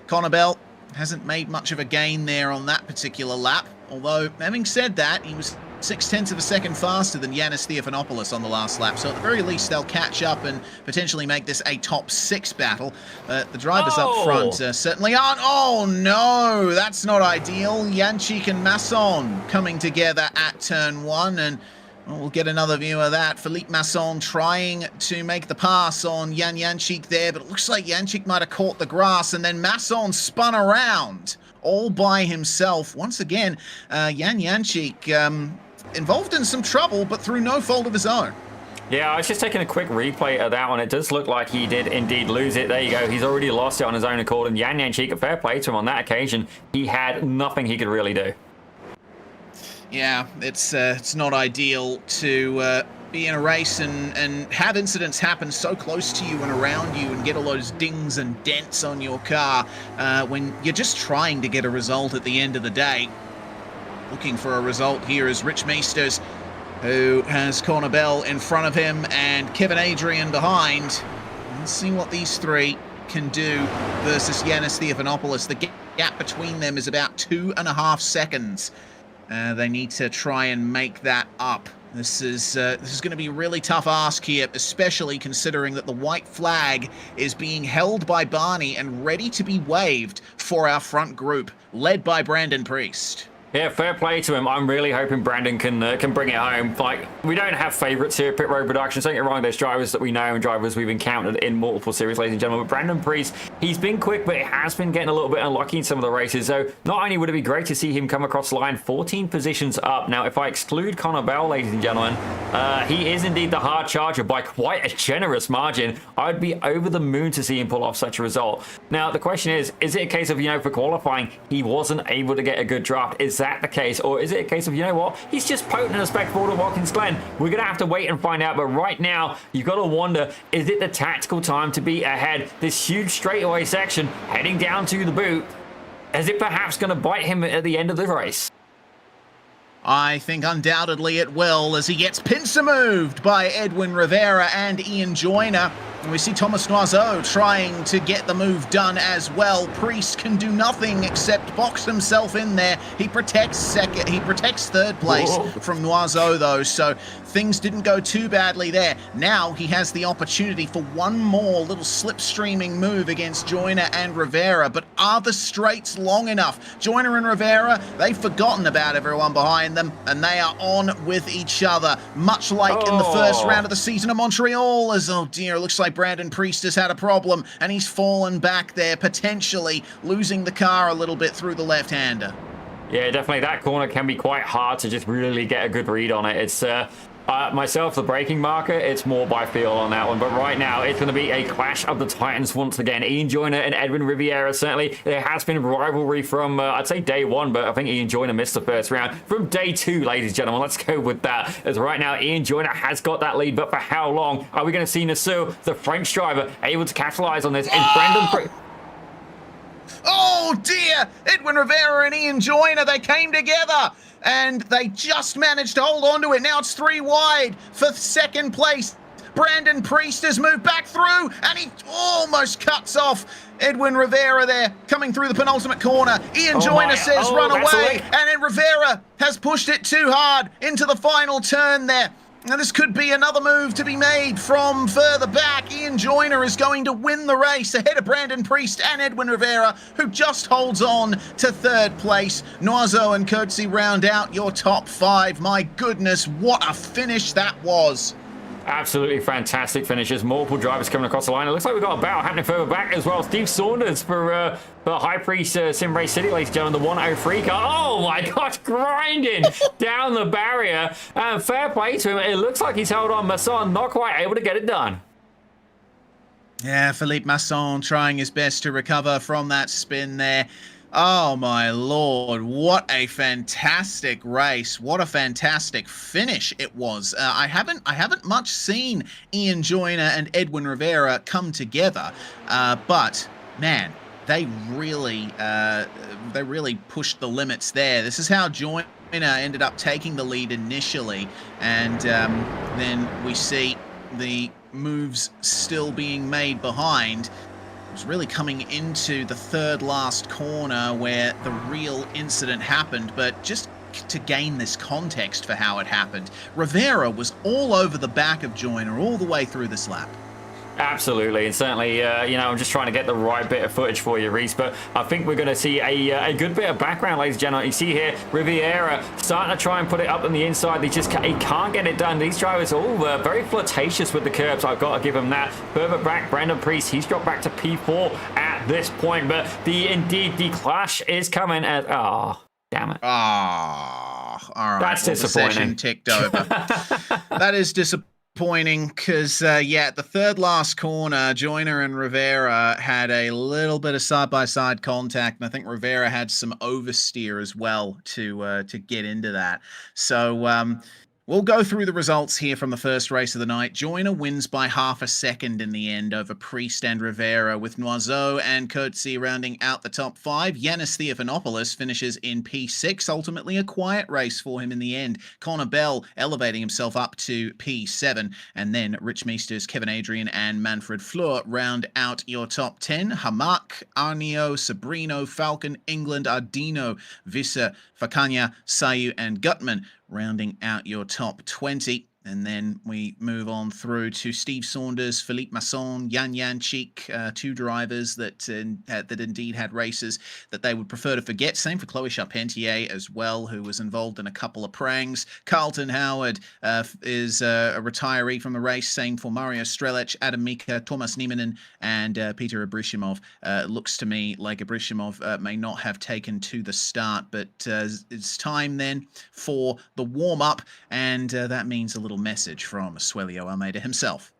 [SPEAKER 1] Connor Bell hasn't made much of a gain there on that particular lap. Although, having said that, he was 0.6 of a second faster than Yanis Theophanopoulos on the last lap. So at the very least, they'll catch up and potentially make this a top 6 battle. The drivers up front certainly aren't. Oh, no, that's not ideal. Jančík and Masson coming together at turn 1. And we'll get another view of that. Philippe Masson trying to make the pass on Jan Jančík there. But it looks like Jančík might have caught the grass. And then Masson spun around all by himself. Once again, Jan Jančík involved in some trouble, but through no fault of his own.
[SPEAKER 2] Yeah, I was just taking a quick replay of that one. It does look like he did indeed lose it. There you go. He's already lost it on his own accord. And Jan Jančík, a fair play to him on that occasion. He had nothing he could really do.
[SPEAKER 1] Yeah, it's not ideal to be in a race and have incidents happen so close to you and around you and get all those dings and dents on your car when you're just trying to get a result at the end of the day. Looking for a result here is Rich Meesters, who has Connor Bell in front of him and Kevin Adrian behind. Let's see what these 3 can do versus Yanis Theophanopoulos. The gap between them is about 2.5 seconds. They need to try and make that up. This is going to be a really tough ask here, especially considering that the white flag is being held by Barney and ready to be waved for our front group, led by Brandon Priest.
[SPEAKER 2] Yeah, fair play to him. I'm really hoping Brandon can bring it home. Like, we don't have favourites here at Pit Road Productions. Don't get me wrong, there's drivers that we know and drivers we've encountered in multiple series, ladies and gentlemen. But Brandon Priest, he's been quick, but he has been getting a little bit unlucky in some of the races. So not only would it be great to see him come across the line 14 positions up. Now, if I exclude Connor Bell, ladies and gentlemen, he is indeed the hard charger by quite a generous margin. I'd be over the moon to see him pull off such a result. Now, the question is it a case of, for qualifying, he wasn't able to get a good draft? Is that the case, or is it a case of, what, he's just potent and spectacle to Watkins Glen? We're gonna have to wait and find out. But right now, you've got to wonder, is it the tactical time to be ahead? This huge straightaway section heading down to the boot, is it perhaps going to bite him at the end of the race?
[SPEAKER 1] I think undoubtedly it will, as he gets pincer moved by Edwin Rivera and Ian Joyner. And we see Thomas Noiseau trying to get the move done as well. Priest can do nothing except box himself in there. He protects third place from Noiseau, though, so things didn't go too badly there. Now he has the opportunity for one more little slipstreaming move against Joyner and Rivera. But are the straights long enough? Joyner and Rivera, they've forgotten about everyone behind them, and they are on with each other, much like in the first round of the season of Montreal. As, oh dear, it looks like Brandon Priest has had a problem, and he's fallen back there, potentially losing the car a little bit through the left-hander.
[SPEAKER 2] Yeah, definitely. That corner can be quite hard to just really get a good read on it. It's myself, the braking marker, it's more by feel on that one. But right now, it's going to be a clash of the Titans once again. Ian Joyner and Edwin Rivera, certainly. There has been rivalry from, I'd say, day one, but I think Ian Joyner missed the first round. From day two, ladies and gentlemen, let's go with that. As right now, Ian Joyner has got that lead, but for how long? Are we going to see Nassau, the French driver, able to capitalize on this? And Brandon...
[SPEAKER 1] Oh dear! Edwin Rivera and Ian Joyner, they came together and they just managed to hold on to it. Now it's 3 wide for second place. Brandon Priest has moved back through and he almost cuts off Edwin Rivera there, coming through the penultimate corner. Ian Joyner says run away, and then Rivera has pushed it too hard into the final turn there. Now this could be another move to be made from further back. Ian Joyner is going to win the race ahead of Brandon Priest and Edwin Rivera, who just holds on to third place. Noiseau and Coetzee round out your top 5. My goodness, what a finish that was.
[SPEAKER 2] Absolutely fantastic finishes. Multiple drivers coming across the line. It looks like we've got a battle happening further back as well. Steve Saunders for High Priest Sim Race City, ladies and gentlemen, the 103 car. Oh my gosh, grinding down the barrier. Fair play to him. It looks like he's held on. Masson not quite able to get it done.
[SPEAKER 1] Yeah, Philippe Masson trying his best to recover from that spin there. Oh my lord, what a fantastic race. What a fantastic finish it was. I haven't much seen Ian Joyner and Edwin Rivera come together, but man, they really pushed the limits there. This is how Joyner ended up taking the lead initially, and then we see the moves still being made behind. Was really coming into the third last corner where the real incident happened. But just to gain this context for how it happened, Rivera was all over the back of Joyner all the way through this lap.
[SPEAKER 2] Absolutely, and certainly, I'm just trying to get the right bit of footage for you, Reese, but I think we're going to see a good bit of background, ladies and gentlemen. You see here, Rivera starting to try and put it up on the inside. He can't get it done. These drivers are all very flirtatious with the curbs. I've got to give him that. Further back, Brandon Priest, he's dropped back to P4 at this point, but the clash is coming at... Oh, damn it.
[SPEAKER 1] All right.
[SPEAKER 2] That's disappointing.
[SPEAKER 1] The session ticked over. That is disappointing. Because, the third last corner, Joyner and Rivera had a little bit of side-by-side contact, and I think Rivera had some oversteer as well to get into that. So, we'll go through the results here from the first race of the night. Joyner wins by half a second in the end over Priest and Rivera, with Noiseau and Coetzee rounding out the top 5. Yanis Theophanopoulos finishes in P6, ultimately a quiet race for him in the end. Connor Bell elevating himself up to P7, and then Rich Meesters, Kevin Adrian, and Manfred Fleur round out your top 10. Hamak, Arnio, Sabrino, Falcon, England, Ardino, Visser, Facania, Sayu, and Gutman rounding out your top 20. And then we move on through to Steve Saunders, Philippe Masson, Jan Janchik, two drivers that indeed had races that they would prefer to forget. Same for Chloe Charpentier as well, who was involved in a couple of pranks. Carlton Howard is a retiree from the race. Same for Mario Strelec, Adam Mika, Thomas Nieminen, and Peter Abrishimov. Looks to me like Abrishimov may not have taken to the start, but it's time then for the warm-up, and that means a little message from Suelio Almeida himself.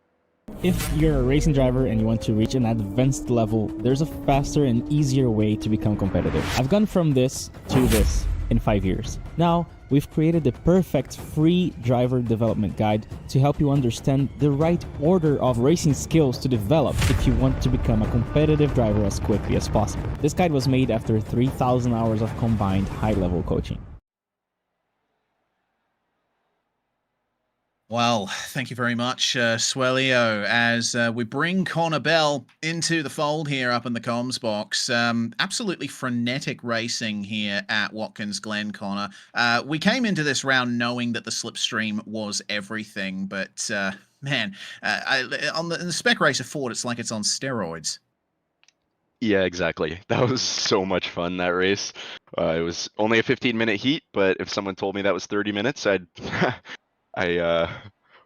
[SPEAKER 3] If you're a racing driver and you want to reach an advanced level, there's a faster and easier way to become competitive. I've gone from this to this in 5 years. Now, we've created the perfect free driver development guide to help you understand the right order of racing skills to develop if you want to become a competitive driver as quickly as possible. This guide was made after 3,000 hours of combined high-level coaching.
[SPEAKER 1] Well, thank you very much, Suelio, as we bring Connor Bell into the fold here up in the comms box. Absolutely frenetic racing here at Watkins Glen, Connor. We came into this round knowing that the slipstream was everything, but man, in the Spec Racer Ford, it's like it's on steroids.
[SPEAKER 4] Yeah, exactly. That was so much fun, that race. It was only a 15-minute heat, but if someone told me that was 30 minutes, I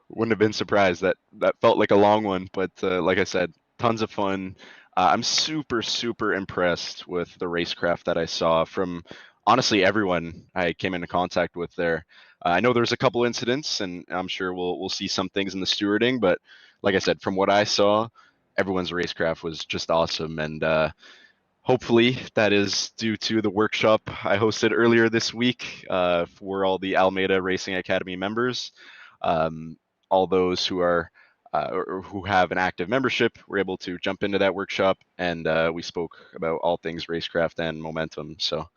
[SPEAKER 4] wouldn't have been surprised. That felt like a long one, but like I said, tons of fun. I'm super, super impressed with the racecraft that I saw from honestly everyone I came into contact with there. I know there's a couple incidents, and I'm sure we'll see some things in the stewarding, but like I said, from what I saw, everyone's racecraft was just awesome, and hopefully that is due to the workshop I hosted earlier this week for all the Almeida Racing Academy members. All those who are or who have an active membership were able to jump into that workshop, and we spoke about all things racecraft and momentum. So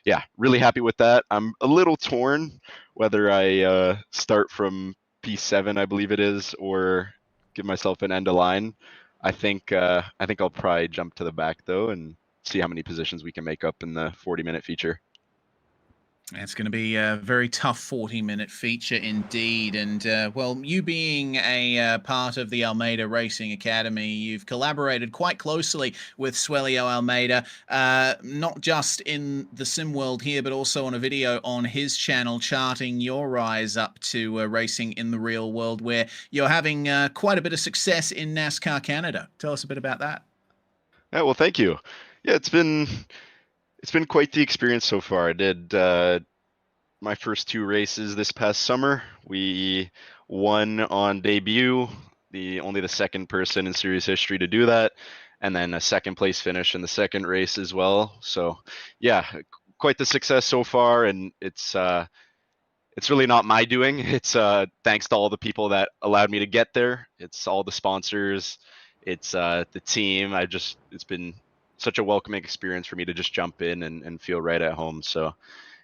[SPEAKER 4] yeah, really happy with that. I'm a little torn whether I start from P7, I believe it is, or give myself an end of line. I think I'll probably jump to the back though and see how many positions we can make up in the 40-minute feature.
[SPEAKER 1] It's going to be a very tough 40-minute feature indeed. And, well, you being a part of the Almeida Racing Academy, you've collaborated quite closely with Suelio Almeida, not just in the sim world here, but also on a video on his channel charting your rise up to racing in the real world, where you're having quite a bit of success in NASCAR Canada. Tell us a bit about that.
[SPEAKER 4] Yeah, well, thank you. Yeah, it's been quite the experience so far. I did my first 2 races this past summer. We won on debut, only the second person in series history to do that, and then a second place finish in the second race as well. So yeah, quite the success so far, and it's really not my doing. It's thanks to all the people that allowed me to get there. It's all the sponsors, it's the team. It's been such a welcoming experience for me to just jump in and feel right at home. So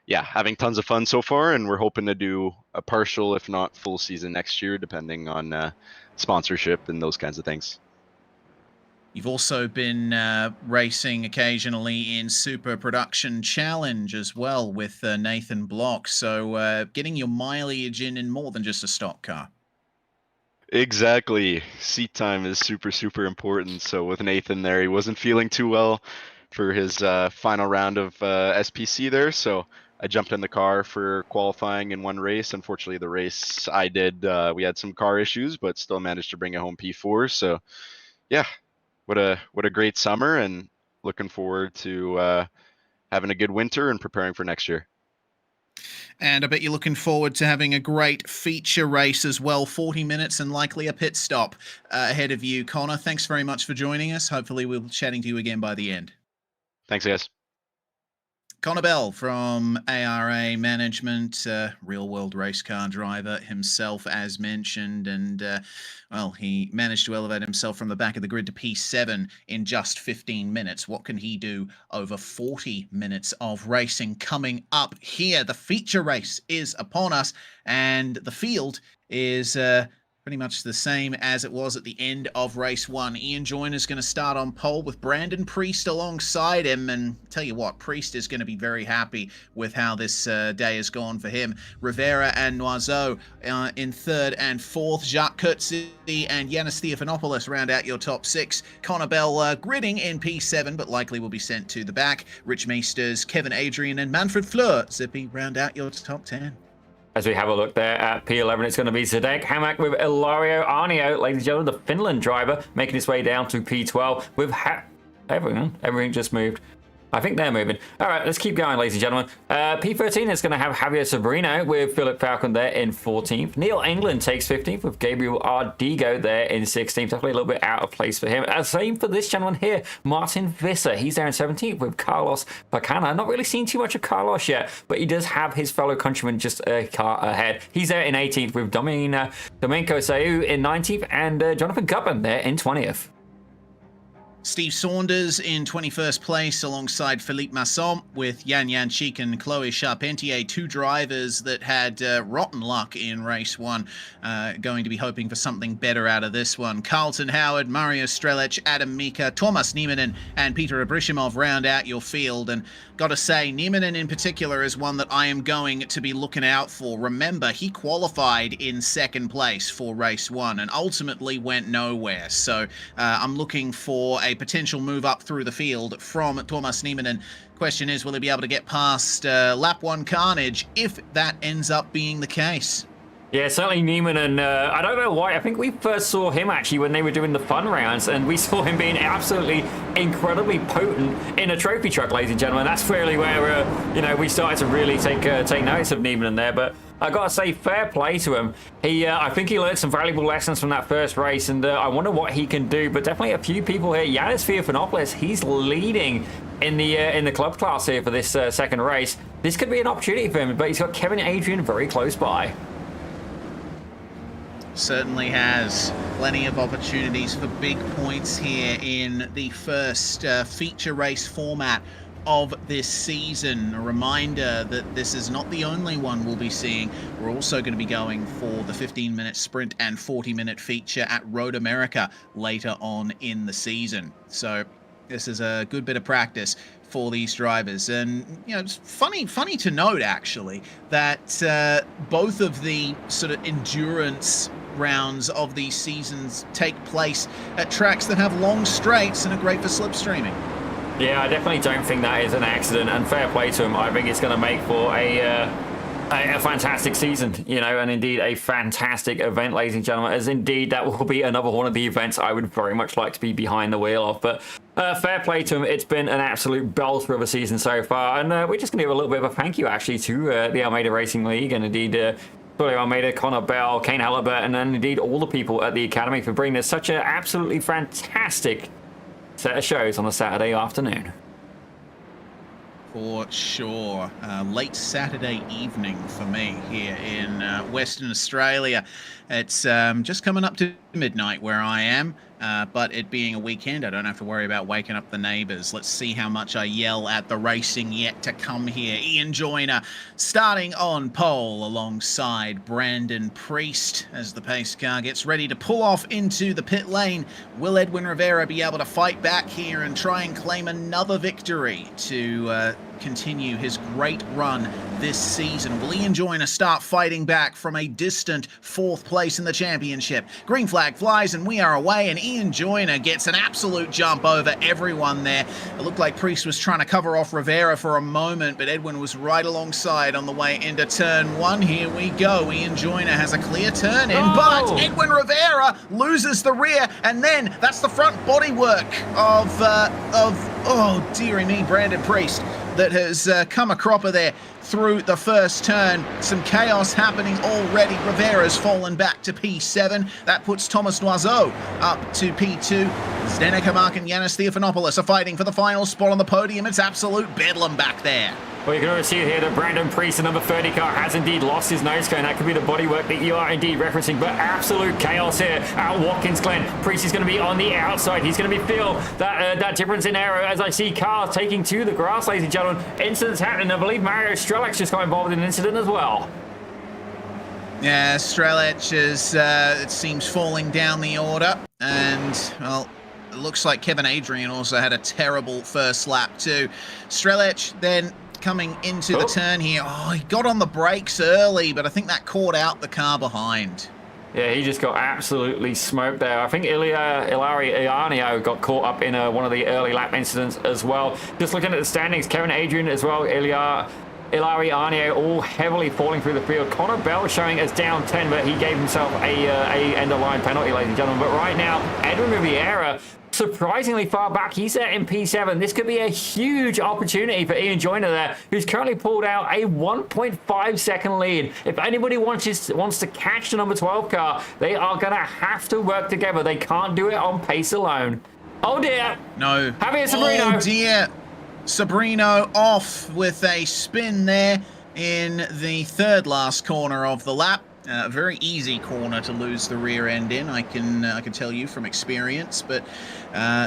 [SPEAKER 4] yeah, having tons of fun so far, and we're hoping to do a partial, if not full season next year, depending on sponsorship and those kinds of things.
[SPEAKER 1] You've also been racing occasionally in Super Production Challenge as well with Nathan Block. So getting your mileage in more than just a stock car.
[SPEAKER 4] Exactly. Seat time is super, super important. So with Nathan there, he wasn't feeling too well for his final round of SPC there. So I jumped in the car for qualifying in one race. Unfortunately, the race I did, we had some car issues, but still managed to bring it home P4. So yeah, what a great summer, and looking forward to having a good winter and preparing for next year.
[SPEAKER 1] And I bet you're looking forward to having a great feature race as well. 40 minutes and likely a pit stop ahead of you. Connor, thanks very much for joining us. Hopefully we'll be chatting to you again by the end.
[SPEAKER 4] Thanks, guys.
[SPEAKER 1] Connor Bell from ARA Management, real-world race car driver himself, as mentioned, and, well, he managed to elevate himself from the back of the grid to P7 in just 15 minutes. What can he do over 40 minutes of racing coming up here? The feature race is upon us, and the field is Pretty much the same as it was at the end of race 1. Ian Joyner's going to start on pole with Brandon Priest alongside him. And tell you what, Priest is going to be very happy with how this day has gone for him. Rivera and Noiseau in 3rd and 4th. Jacques Kurtzi and Yanis Theophanopoulos round out your top 6. Connor Bell gridding in P7, but likely will be sent to the back. Rich Meesters, Kevin Adrian and Manfred Fleur, Zippy, round out your top 10.
[SPEAKER 2] As we have a look there at P11, it's going to be Zdenek Hamak with Ilario Arnio, ladies and gentlemen, the Finland driver, making his way down to P12 with everything just moved. I think they're moving. All right, let's keep going, ladies and gentlemen. P13 is going to have Javier Sobrino with Philip Falcon there in 14th. Neil England takes 15th with Gabriel Ardigo there in 16th. Definitely a little bit out of place for him. Same for this gentleman here, Martin Visser. He's there in 17th with Carlos Pacana. Not really seen too much of Carlos yet, but he does have his fellow countryman just a car ahead. He's there in 18th with Domenico Seu in 19th and Jonathan Gutman there in 20th.
[SPEAKER 1] Steve Saunders in 21st place alongside Philippe Masson with Yan Yanchik and Chloe Charpentier, 2 drivers that had rotten luck in race 1. Going to be hoping for something better out of this one. Carlton Howard, Mario Strelec, Adam Mika, Thomas Nieminen and Peter Abrishimov round out your field. And got to say, Nieminen in particular is one that I am going to be looking out for. Remember, he qualified in 2nd place for race 1 and ultimately went nowhere. So I'm looking for a potential move up through the field from Thomas Nieminen. Question is, will he be able to get past lap 1 carnage if that ends up being the case?
[SPEAKER 2] Yeah, certainly Neiman, and I don't know why. I think we first saw him actually when they were doing the fun rounds, and we saw him being absolutely incredibly potent in a trophy truck, ladies and gentlemen. That's really where we started to really take notice of Neiman there. But I gotta say, fair play to him. I think he learned some valuable lessons from that first race, and I wonder what he can do. But definitely a few people here. Yanis Theophanopoulos, he's leading in the club class here for this second race. This could be an opportunity for him, but he's got Kevin Adrian very close by.
[SPEAKER 1] Certainly has plenty of opportunities for big points here in the first feature race format of this season. A reminder that this is not the only one we'll be seeing. We're also going to be going for the 15-minute sprint and 40-minute feature at Road America later on in the season. So this is a good bit of practice for these drivers. And it's funny to note actually that both of the sort of endurance rounds of these seasons take place at tracks that have long straights and are great for slipstreaming.
[SPEAKER 2] Yeah, I definitely don't think that is an accident, and fair play to him. I think it's going to make for a fantastic season, and indeed a fantastic event, ladies and gentlemen, as indeed that will be another one of the events I would very much like to be behind the wheel of. But fair play to him. It's been an absolute belter of a season so far, and we're just going to give a little bit of a thank you actually to the Almeida Racing League, and indeed Julio Almeida, Connor Bell, Kane Halliburton, and indeed all the people at the Academy for bringing us such an absolutely fantastic set of shows on a Saturday afternoon.
[SPEAKER 1] For sure. Late Saturday evening for me here in Western Australia. It's just coming up to midnight where I am, but it being a weekend, I don't have to worry about waking up the neighbours. Let's see how much I yell at the racing yet to come here. Ian Joyner starting on pole alongside Brandon Priest as the pace car gets ready to pull off into the pit lane. Will Edwin Rivera be able to fight back here and try and claim another victory to continue his great run this season? Will Ian Joyner start fighting back from a distant 4th place in the championship? Green flag flies and we are away, and Ian Joyner gets an absolute jump over everyone there. It looked like Priest was trying to cover off Rivera for a moment, but Edwin was right alongside on the way into turn 1. Here we go. Ian Joyner has a clear turn in, but Edwin Rivera loses the rear, and then that's the front bodywork of oh dearie me, Brandon Priest, that has come a cropper there through the first turn. Some chaos happening already. Rivera's fallen back to P7. That puts Thomas Noiseau up to P2. Zdenek Hamak and Yanis Theophanopoulos are fighting for the final spot on the podium. It's absolute bedlam back there.
[SPEAKER 2] Well, you can already see here that Brandon Priest, the number 30 car, has indeed lost his nose cone. That could be the bodywork that you are indeed referencing, but absolute chaos here at Watkins Glen. Priest is going to be on the outside. He's going to be feel that difference in aero as I see cars taking to the grass, ladies and gentlemen. Incidents happening. I believe Mario Strelec just got involved in an incident as well.
[SPEAKER 1] Yeah, Strelec is, it seems, falling down the order. And, well, it looks like Kevin Adrian also had a terrible first lap too. Strelec then coming into the turn here. Oh, he got on the brakes early, but I think that caught out the car behind.
[SPEAKER 2] Yeah, he just got absolutely smoked there. I think Ilari Ianio got caught up in one of the early lap incidents as well. Just looking at the standings, Kevin Adrian as well, Ilari Ianio all heavily falling through the field. Connor Bell showing as down 10, but he gave himself a end-of-line penalty, ladies and gentlemen. But right now, Edwin Riviera, surprisingly far back, he's there in P7. This could be a huge opportunity for Ian Joyner there, who's currently pulled out a 1.5 second lead. If anybody wants to catch the number 12 car, they are going to have to work together. They can't do it on pace alone. Oh dear.
[SPEAKER 1] No.
[SPEAKER 2] Javier Sobrino.
[SPEAKER 1] Oh dear. Sobrino off with a spin there in the third last corner of the lap. A very easy corner to lose the rear end in, I can tell you from experience, but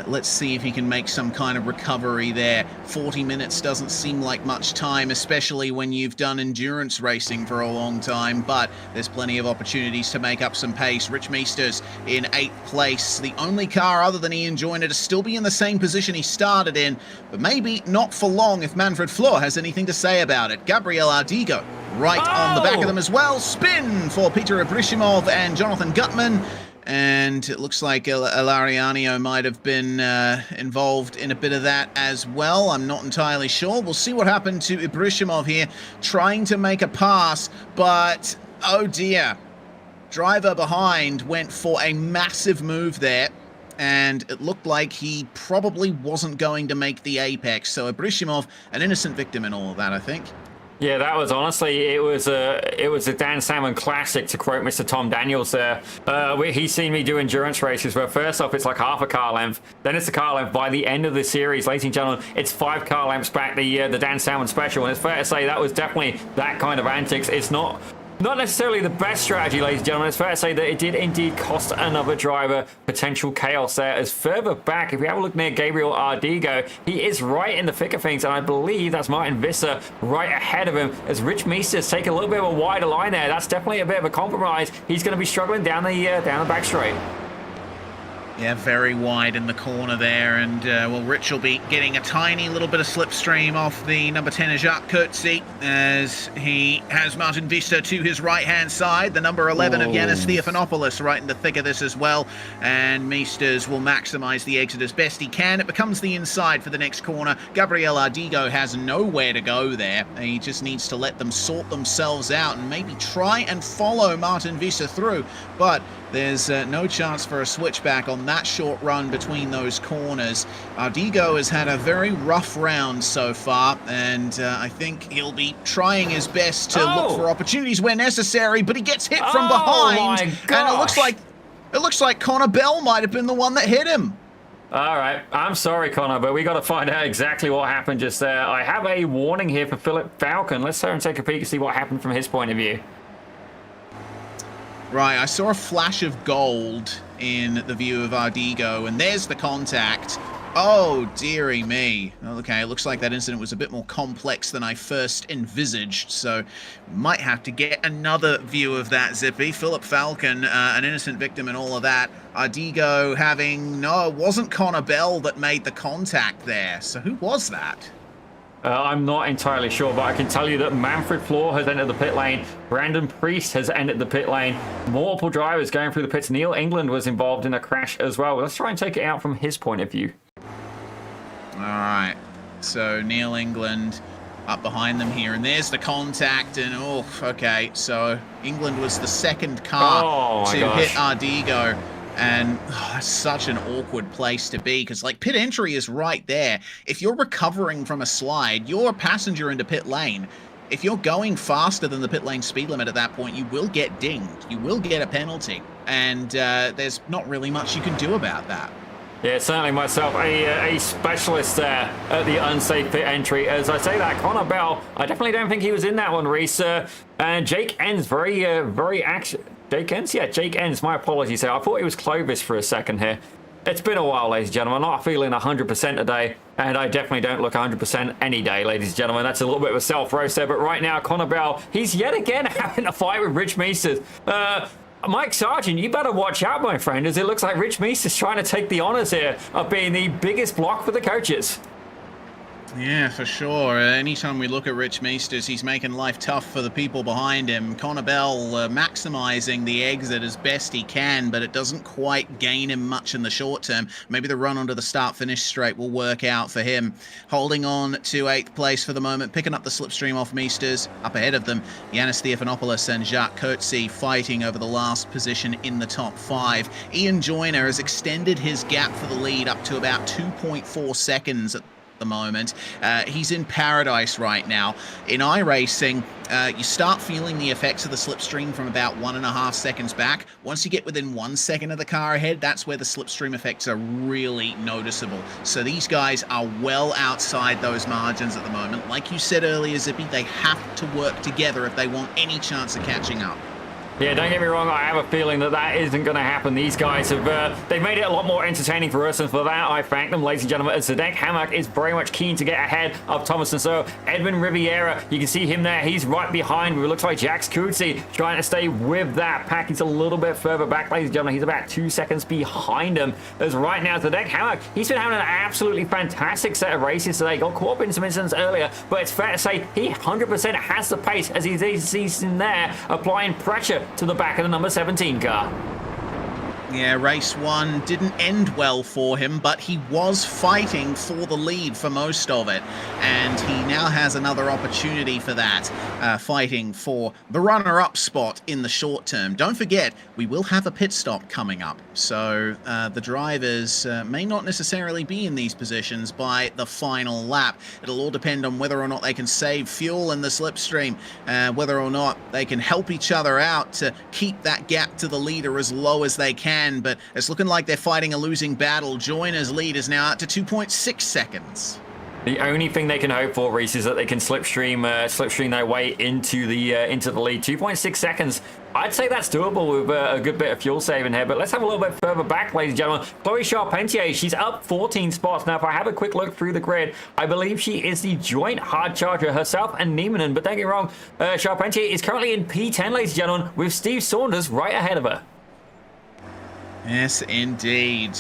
[SPEAKER 1] let's see if he can make some kind of recovery there. 40 minutes doesn't seem like much time, especially when you've done endurance racing for a long time, but there's plenty of opportunities to make up some pace. Rich Meesters in 8th place, the only car other than Ian Joyner to still be in the same position he started in, but maybe not for long if Manfred Flor has anything to say about it. Gabriel Ardigo right on the back of them as well. Spin for Peter Abrishimov and Jonathan Gutman. And it looks like Ilariano might have been involved in a bit of that as well. I'm not entirely sure. We'll see what happened to Ibrishimov here, trying to make a pass, but oh dear. Driver behind went for a massive move there, and it looked like he probably wasn't going to make the apex. So Ibrishimov, an innocent victim in all of that, I think.
[SPEAKER 2] Yeah, that was honestly, it was a Dan Salmon classic, to quote Mr. Tom Daniels there. He's seen me do endurance races where first off it's like half a car length, then it's a car length. By the end of the series, ladies and gentlemen, it's 5 car lengths back, the Dan Salmon special, and it's fair to say that was definitely that kind of antics. It's not necessarily the best strategy, ladies and gentlemen. It's fair to say that it did indeed cost another driver potential chaos there. As further back, if we have a look near Gabriel Ardigo, he is right in the thick of things, and I believe that's Martin Visser right ahead of him as Rich Meesters take a little bit of a wider line there. That's definitely a bit of a compromise. He's going to be struggling down the back straight.
[SPEAKER 1] Yeah, very wide in the corner there, and well, Rich will be getting a tiny little bit of slipstream off the number 10 Jacques Coetzee as he has Martin Vista to his right-hand side, the number 11 of Yanis Theophanopoulos right in the thick of this as well, and Meesters will maximise the exit as best he can. It becomes the inside for the next corner. Gabriel Ardigo has nowhere to go there. He just needs to let them sort themselves out and maybe try and follow Martin Vista through, but there's no chance for a switchback on that short run between those corners. Ardigo has had a very rough round so far, and I think he'll be trying his best to look for opportunities where necessary, but he gets hit from behind, and it looks like Connor Bell might have been the one that hit him.
[SPEAKER 2] All right, I'm sorry, Connor, but we got to find out exactly what happened just there. I have a warning here for Philip Falcon. Let's go and take a peek and see what happened from his point of view.
[SPEAKER 1] Right, I saw a flash of gold in the view of Ardigo, and there's the contact. Oh, dearie me. Okay, it looks like that incident was a bit more complex than I first envisaged, so might have to get another view of that, Zippy. Philip Falcon, an innocent victim in all of that. Ardigo having... No, it wasn't Connor Bell that made the contact there, so who was that?
[SPEAKER 2] I'm not entirely sure, but I can tell you that Manfred Flor has entered the pit lane. Brandon Priest has entered the pit lane. Multiple drivers going through the pits. Neil England was involved in a crash as well. Let's try and take it out from his point of view.
[SPEAKER 1] All right. So Neil England up behind them here, and there's the contact, and oh, okay. So England was the second car to hit Ardigo. And that's such an awkward place to be, because like pit entry is right there. If you're recovering from a slide, you're a passenger into pit lane. If you're going faster than the pit lane speed limit at that point, you will get dinged. You will get a penalty. And there's not really much you can do about that.
[SPEAKER 2] Yeah, certainly myself, a specialist there at the unsafe pit entry. As I say that, Connor Bell, I definitely don't think he was in that one, Reese. And Jake Enns, very action. Jake Enns? Yeah, Jake Enns. My apologies there. I thought it was Clovis for a second here. It's been a while, ladies and gentlemen. I'm not feeling 100% today, and I definitely don't look 100% any day, ladies and gentlemen. That's a little bit of a self-roast there, but right now, Connor Bell, he's yet again having a fight with Rich Meesters. Mike Sargent, you better watch out, my friend, as it looks like Rich Meesters trying to take the honors here of being the biggest block for the coaches.
[SPEAKER 1] Yeah, for sure. Anytime we look at Rich Meesters, he's making life tough for the people behind him. Connor Bell maximizing the exit as best he can, but it doesn't quite gain him much in the short term. Maybe the run onto the start-finish straight will work out for him. Holding on to 8th place for the moment, picking up the slipstream off Meesters. Up ahead of them, Yanis Theophanopoulos and Jacques Coetzee fighting over the last position in the top 5. Ian Joyner has extended his gap for the lead up to about 2.4 seconds at the moment. He's in paradise right now. In iRacing, you start feeling the effects of the slipstream from about 1.5 seconds back. Once you get within 1 second of the car ahead, that's where the slipstream effects are really noticeable. So these guys are well outside those margins at the moment. Like you said earlier, Zippy, they have to work together if they want any chance of catching up.
[SPEAKER 2] Yeah, don't get me wrong, I have a feeling that that isn't going to happen. These guys have, they've made it a lot more entertaining for us, and for that, I thank them, ladies and gentlemen, as Zdenek Hamak is very much keen to get ahead of Thomas and so Edwin Riviera, you can see him there, he's right behind. It looks like Jacques Coetzee trying to stay with that pack. He's a little bit further back, ladies and gentlemen. He's about 2 seconds behind him. As right now, Zdenek Hamak, he's been having an absolutely fantastic set of races today. Got caught up in some incidents earlier, but it's fair to say he 100% has the pace as he's in there applying pressure to the back of the number 17 car.
[SPEAKER 1] Yeah, race 1 didn't end well for him, but he was fighting for the lead for most of it, and he now has another opportunity for that, fighting for the runner-up spot in the short term. Don't forget, we will have a pit stop coming up, so the drivers may not necessarily be in these positions by the final lap. It'll all depend on whether or not they can save fuel in the slipstream, whether or not they can help each other out to keep that gap to the leader as low as they can. But it's looking like they're fighting a losing battle. Joyner's lead is now out to 2.6 seconds.
[SPEAKER 2] The only thing they can hope for, Reese, is that they can slipstream their way into the lead. 2.6 seconds. I'd say that's doable with a good bit of fuel saving here, but let's have a little bit further back, ladies and gentlemen. Chloe Charpentier, she's up 14 spots. Now, if I have a quick look through the grid, I believe she is the joint hard charger herself and Niemanen, but don't get me wrong, Charpentier is currently in P10, ladies and gentlemen, with Steve Saunders right ahead of her.
[SPEAKER 1] Yes, indeed.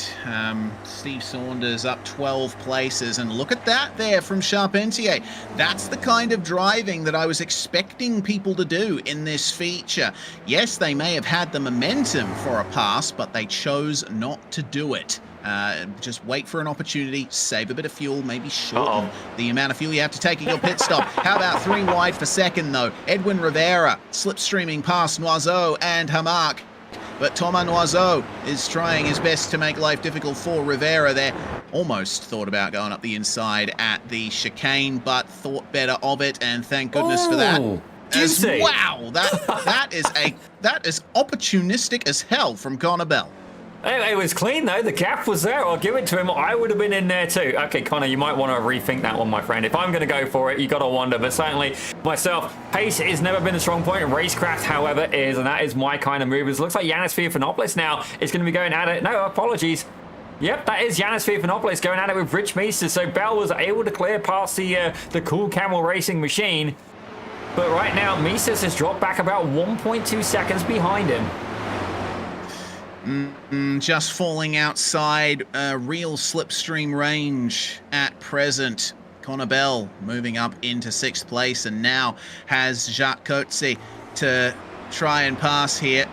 [SPEAKER 1] Steve Saunders up 12 places, and look at that there from Charpentier. That's the kind of driving that I was expecting people to do in this feature. Yes, they may have had the momentum for a pass, but they chose not to do it. Just wait for an opportunity, save a bit of fuel, maybe shorten the amount of fuel you have to take at your pit stop. How about 3 wide for second, though? Edwin Rivera slipstreaming past Noiseau and Hamak. But Thomas Noiseau is trying his best to make life difficult for Rivera there. Almost thought about going up the inside at the chicane, but thought better of it, and thank goodness for that. Wow, that is opportunistic as hell from Connor Bell.
[SPEAKER 2] It was clean, though. The gap was there. I'll give it to him. I would have been in there, too. Okay, Connor, you might want to rethink that one, my friend. If I'm going to go for it, you got to wonder. But certainly, myself, pace has never been a strong point. Racecraft, however, is. And that is my kind of move. It looks like Yanis Theophanopoulos now is going to be going at it. No, apologies. Yep, that is Yanis Theophanopoulos going at it with Rich Meesters. So Bell was able to clear past the Cool Camel Racing machine. But right now, Meesters has dropped back about 1.2 seconds behind him.
[SPEAKER 1] Just falling outside real slipstream range at present. Connor Bell moving up into 6th place and now has Jacques Coetzee to try and pass here.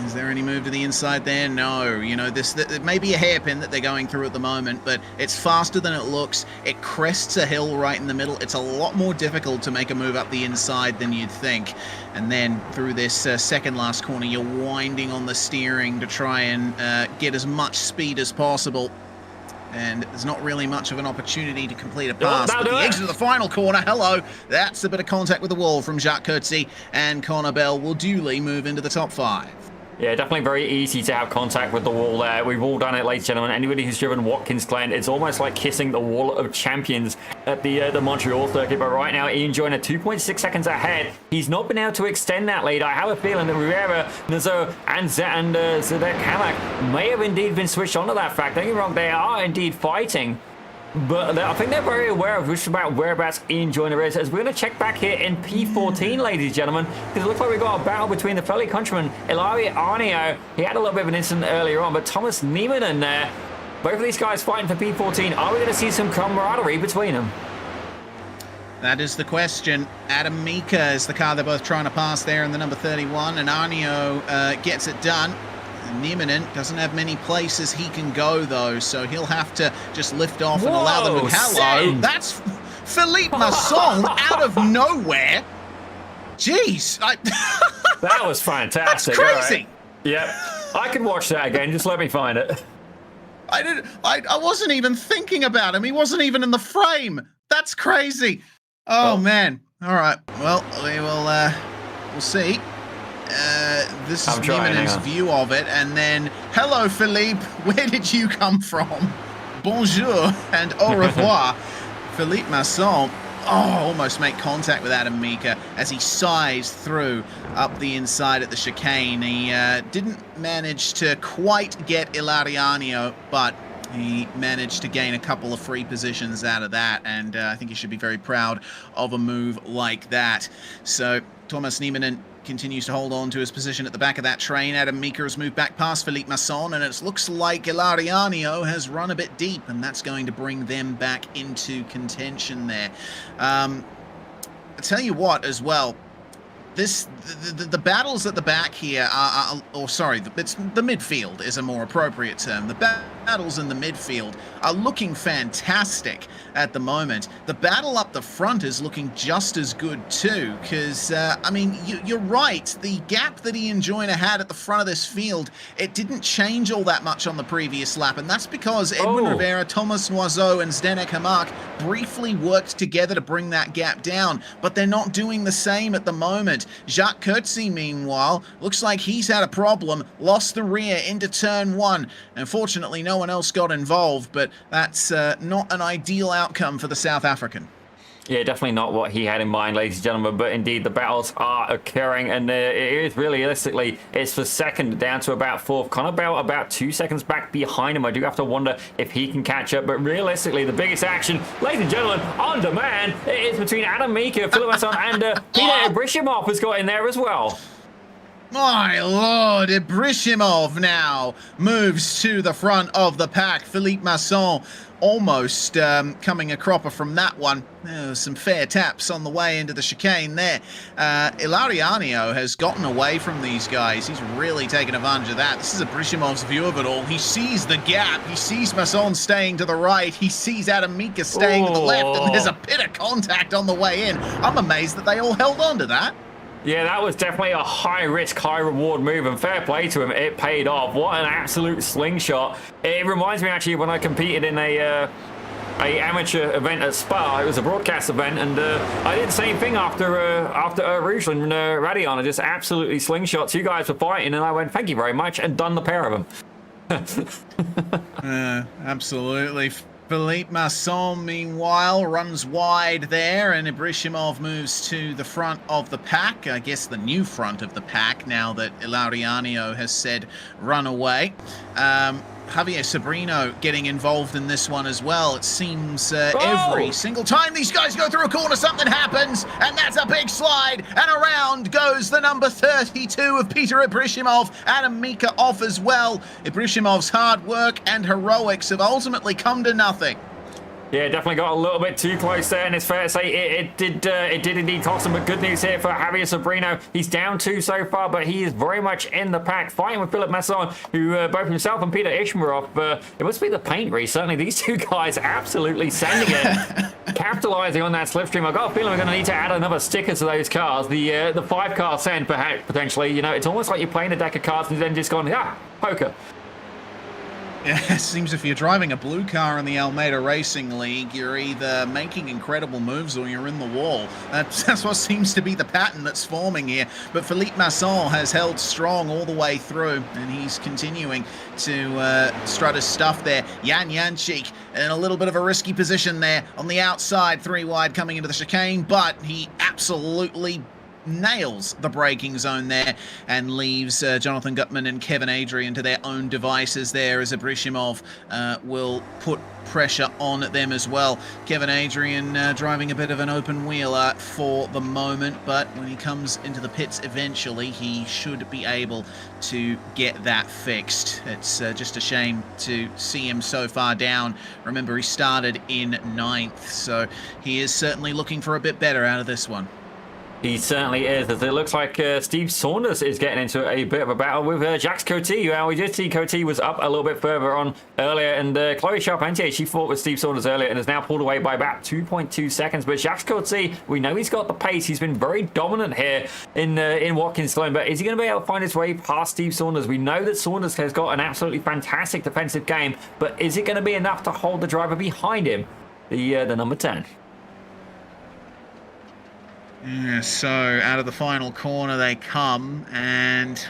[SPEAKER 1] Is there any move to the inside there? No. You know, it may be a hairpin that they're going through at the moment, but it's faster than it looks. It crests a hill right in the middle. It's a lot more difficult to make a move up the inside than you'd think. And then through this second last corner, you're winding on the steering to try and get as much speed as possible. And there's not really much of an opportunity to complete a pass. But the exit of the final corner, hello, that's a bit of contact with the wall from Jacques Coetzee, and Connor Bell will duly move into the top 5.
[SPEAKER 2] Yeah, definitely very easy to have contact with the wall there. We've all done it, ladies and gentlemen. Anybody who's driven Watkins Glen, it's almost like kissing the wall of champions at the Montreal circuit. But right now, Ian Joyner 2.6 seconds ahead. He's not been able to extend that lead. I have a feeling that Rivera, Nazo, and Zadek Hamak may have indeed been switched onto that fact. Don't get me wrong, they are indeed fighting. But I think they're very aware of just about whereabouts Ian Joyner is. As we're going to check back here in P14, ladies and gentlemen, because it looks like we've got a battle between the fellow countryman, Ilaria Arnio. He had a little bit of an incident earlier on, but Thomas Niemanen there. Both of these guys fighting for P14. Are we going to see some camaraderie between them?
[SPEAKER 1] That is the question. Adam Mika is the car they're both trying to pass there in the number 31, and Arnio gets it done. Niemanen doesn't have many places he can go, though, so he'll have to just lift off and allow them. And hello, that's Philippe Masson out of nowhere. Jeez.
[SPEAKER 2] That was fantastic.
[SPEAKER 1] That's crazy.
[SPEAKER 2] Right. Yep. I could watch that again. Just let me find it.
[SPEAKER 1] I wasn't even thinking about him. He wasn't even in the frame. That's crazy. Oh, man. All right. Well, we'll see. This is Niemanen's view of it, and then, hello, Philippe, where did you come from? Bonjour and au revoir. Philippe Masson, almost make contact with Adam Mika as he sighs through up the inside at the chicane. He didn't manage to quite get Ilariano, but he managed to gain a couple of free positions out of that, and I think he should be very proud of a move like that. So, Thomas Niemanen continues to hold on to his position at the back of that train. Adam Mika has moved back past Philippe Masson, and it looks like Ilariano has run a bit deep, and that's going to bring them back into contention there. I tell you what, as well, the battles at the back here it's the midfield is a more appropriate term. The battles in the midfield are looking fantastic at the moment. The battle up the front is looking just as good too, because I mean, you're right, the gap that Ian Joyner had at the front of this field, it didn't change all that much on the previous lap, and that's because Edwin Rivera, Thomas Noiseau, and Zdenek Hamak briefly worked together to bring that gap down, but they're not doing the same at the moment. Jacques Coetzee, meanwhile, looks like he's had a problem, lost the rear into turn one. Unfortunately, no one else got involved, but that's not an ideal outcome for the South African.
[SPEAKER 2] Yeah, definitely not what he had in mind, ladies and gentlemen, but indeed the battles are occurring, and it is realistically, it's for second down to about fourth. Connor about 2 seconds back behind him. I do have to wonder if he can catch up, but realistically, the biggest action, ladies and gentlemen, on demand, is between Adam Mika, Philip Masson, and Peter Ibrishimov has got in there as well.
[SPEAKER 1] My lord, Ibrishimov now moves to the front of the pack. Philippe Masson almost coming a cropper from that one. Some fair taps on the way into the chicane there. Ilariano has gotten away from these guys. He's really taken advantage of that. This is Ibrishimov's view of it all. He sees the gap. He sees Masson staying to the right. He sees Adam Mika staying to the left, and there's a bit of contact on the way in. I'm amazed that they all held on to that.
[SPEAKER 2] Yeah, that was definitely a high-risk, high-reward move, and fair play to him. It paid off. What an absolute slingshot. It reminds me, actually, when I competed in a amateur event at Spa. It was a broadcast event, and I did the same thing after Rouge and Radion. I just absolutely slingshot. Two guys were fighting, and I went, thank you very much, and done the pair of them.
[SPEAKER 1] Absolutely. Philippe Masson, meanwhile, runs wide there, and Ibrishimov moves to the front of the pack. I guess the new front of the pack, now that Ilariano has said run away. Javier Sobrino getting involved in this one as well. It seems every single time these guys go through a corner, something happens, and that's a big slide, and around goes the number 32 of Peter Ibrishimov. Adam Mika off as well. Ibrishimov's hard work and heroics have ultimately come to nothing.
[SPEAKER 2] Yeah, definitely got a little bit too close there, and it's fair to say it did indeed cost him. But good news here for Javier Sobrino. He's down 2 so far, but he is very much in the pack, fighting with Philip Masson, who both himself and Peter Ishmarov. It must be the paint race. Certainly, these two guys absolutely sending it, capitalizing on that slipstream. I've got a feeling we're going to need to add another sticker to those cars. The 5-car send, perhaps potentially. You know, it's almost like you're playing a deck of cards and then just gone, poker.
[SPEAKER 1] Yeah, it seems if you're driving a blue car in the Almeida Racing League, you're either making incredible moves or you're in the wall. That's what seems to be the pattern that's forming here. But Philippe Masson has held strong all the way through, and he's continuing to strut his stuff there. Jan Jančík in a little bit of a risky position there on the outside, 3 wide coming into the chicane, but he absolutely nails the braking zone there and leaves Jonathan Gutman and Kevin Adrian to their own devices there, as Abrishimov will put pressure on them as well. Kevin Adrian driving a bit of an open wheeler for the moment, but when he comes into the pits eventually, he should be able to get that fixed. It's just a shame to see him so far down. Remember, he started in 9th, so he is certainly looking for a bit better out of this one.
[SPEAKER 2] He certainly is, as it looks like Steve Saunders is getting into a bit of a battle with Jacques Coty. We did see Coty was up a little bit further on earlier, and Chloe Charpentier, she fought with Steve Saunders earlier and is now pulled away by about 2.2 seconds. But Jacques Coty, we know he's got the pace. He's been very dominant here in Watkins Glen, but is he going to be able to find his way past Steve Saunders? We know that Saunders has got an absolutely fantastic defensive game, but is it going to be enough to hold the driver behind him, the number 10?
[SPEAKER 1] Yeah, so out of the final corner they come, and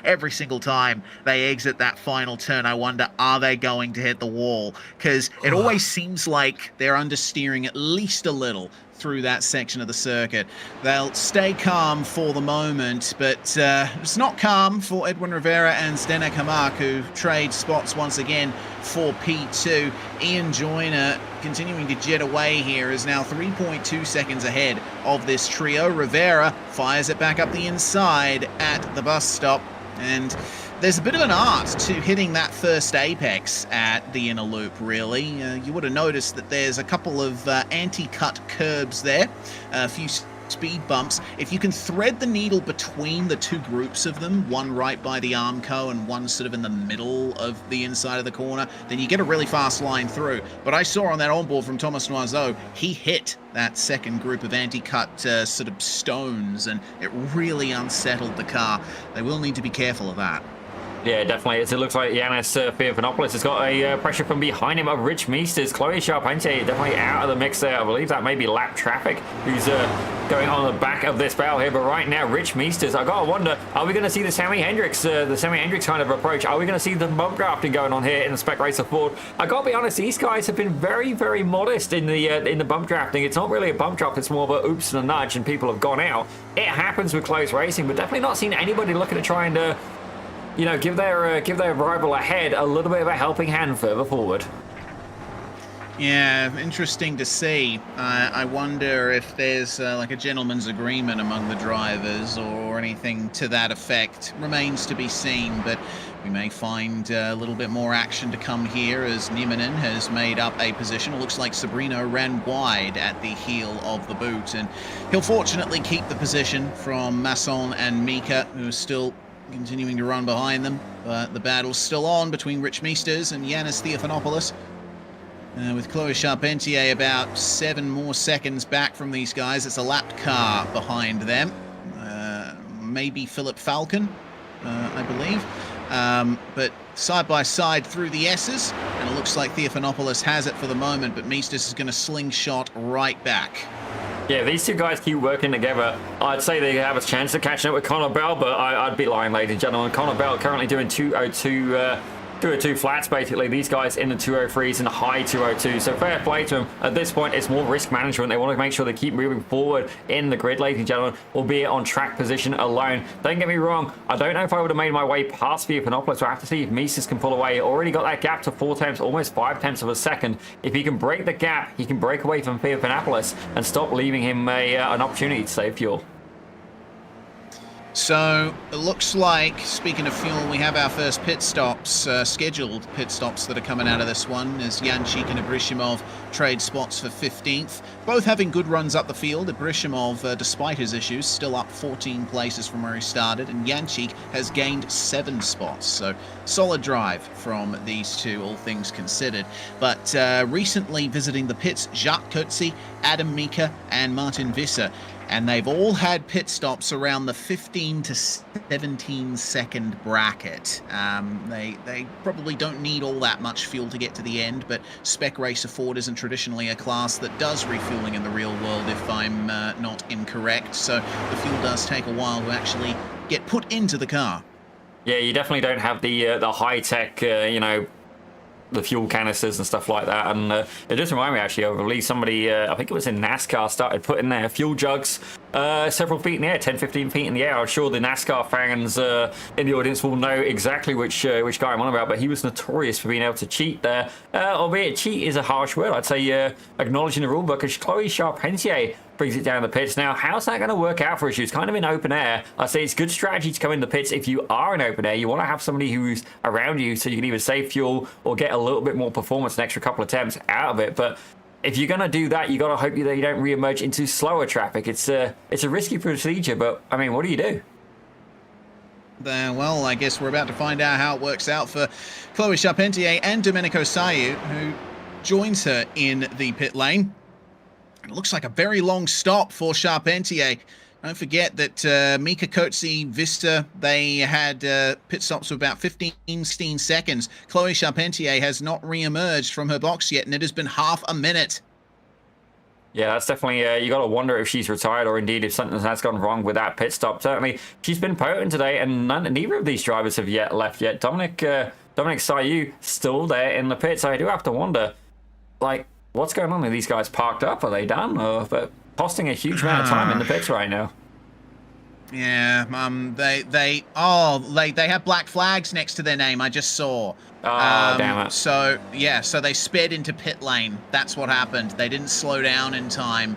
[SPEAKER 1] every single time they exit that final turn, I wonder, are they going to hit the wall? Because it always seems like they're understeering at least a little through that section of the circuit. They'll stay calm for the moment, but it's not calm for Edwin Rivera and Zdenek Hamak, who trade spots once again for P2. Ian Joyner continuing to jet away here, is now 3.2 seconds ahead of this trio. Rivera fires it back up the inside at the bus stop, and there's a bit of an art to hitting that first apex at the inner loop, really. You would have noticed that there's a couple of anti-cut curbs there, a few speed bumps. If you can thread the needle between the two groups of them, one right by the Armco and one sort of in the middle of the inside of the corner, then you get a really fast line through. But I saw on that onboard from Thomas Noiseau, he hit that second group of anti-cut sort of stones, and it really unsettled the car. They will need to be careful of that.
[SPEAKER 2] Yeah, definitely. It looks like Yanis Theophanopoulos has got a pressure from behind him of Rich Meesters. Chloe Charpentier definitely out of the mix there. I believe that may be Lap Traffic who's going on the back of this battle here. But right now, Rich Meesters, I gotta wonder, are we going to see the Sammy Hendricks kind of approach? Are we going to see the bump drafting going on here in the Spec Racer Ford? I gotta be honest, these guys have been very, very modest in the bump drafting. It's not really a bump draft, it's more of a oops and a nudge, and people have gone out. It happens with close racing, but definitely not seen anybody looking to try and give their rival ahead a little bit of a helping hand further forward.
[SPEAKER 1] Yeah, interesting to see. I wonder if there's like a gentleman's agreement among the drivers or anything to that effect. Remains to be seen, but we may find a little bit more action to come here as Nieminen has made up a position. It looks like Sabrino ran wide at the heel of the boot, and he'll fortunately keep the position from Masson and Mika, who are still continuing to run behind them, but the battle's still on between Rich Meesters and Yanis Theophanopoulos, with Chloe Charpentier about 7 more seconds back from these guys. It's a lapped car behind them, maybe Philip Falcon, I believe, but side by side through the S's, and it looks like Theophanopoulos has it for the moment, but Meesters is going to slingshot right back.
[SPEAKER 2] Yeah, these two guys keep working together. I'd say they have a chance of catching up with Connor Bell, but I'd be lying, ladies and gentlemen. Connor Bell currently doing 202 flats, basically. These guys in the 203s and high 202. So fair play to them. At this point, it's more risk management. They want to make sure they keep moving forward in the grid, ladies and gentlemen, albeit on track position alone. Don't get me wrong. I don't know if I would have made my way past Theophanopoulos. So I have to see if Meesters can pull away. Already got that gap to 4 tenths, almost 5 tenths of a second. If he can break the gap, he can break away from Theophanopoulos and stop leaving him an opportunity to save fuel.
[SPEAKER 1] So it looks like, speaking of fuel, we have our first pit stops, scheduled pit stops that are coming out of this one, as Jančík and Abrishimov trade spots for 15th. Both having good runs up the field. Abrishimov, despite his issues, still up 14 places from where he started, and Jančík has gained 7 spots. So solid drive from these two, all things considered. But recently visiting the pits, Jacques Coetzee, Adam Mika, and Martin Visser. and they've all had pit stops around the 15 to 17 second bracket. They probably don't need all that much fuel to get to the end, but Spec Racer Ford isn't traditionally a class that does refueling in the real world, if I'm not incorrect, so the fuel does take a while to actually get put into the car.
[SPEAKER 2] Yeah, you definitely don't have the high-tech, you know, the fuel canisters and stuff like that. And it just reminded me, actually, of, I believe somebody, I think it was in NASCAR, started putting their fuel jugs several feet in the air, 10, 15 feet in the air. I'm sure the NASCAR fans in the audience will know exactly which guy I'm on about, but he was notorious for being able to cheat there. Albeit cheat is a harsh word. I'd say acknowledging the rule book, as Chloe Charpentier brings it down the pits. Now, how's that going to work out for her? She's kind of in open air. I'd say it's good strategy to come in the pits if you are in open air. You want to have somebody who's around you so you can either save fuel or get a little bit more performance, an extra couple of attempts out of it. But if you're going to do that, you got to hope that you don't re-emerge into slower traffic. It's a risky procedure, but I mean, what do you do?
[SPEAKER 1] Well, I guess we're about to find out how it works out for Chloe Charpentier and Domenico Sayu, who joins her in the pit lane. It looks like a very long stop for Charpentier. Don't forget that Mika Coetzee, Vista, they had pit stops of about 15, 16 seconds. Chloe Charpentier has not re-emerged from her box yet, and it has been half a minute.
[SPEAKER 2] Yeah, that's definitely, you got to wonder if she's retired or indeed if something has gone wrong with that pit stop. Certainly, she's been potent today, and neither of these drivers have left yet. Dominic Sayu still there in the pits. I do have to wonder, like, what's going on? Are these guys parked up? Are they done? Or they're costing a huge amount of time in the pits right now?
[SPEAKER 1] Yeah, they have black flags next to their name. I just saw.
[SPEAKER 2] Oh, damn it.
[SPEAKER 1] So yeah, so they sped into pit lane. That's what happened. They didn't slow down in time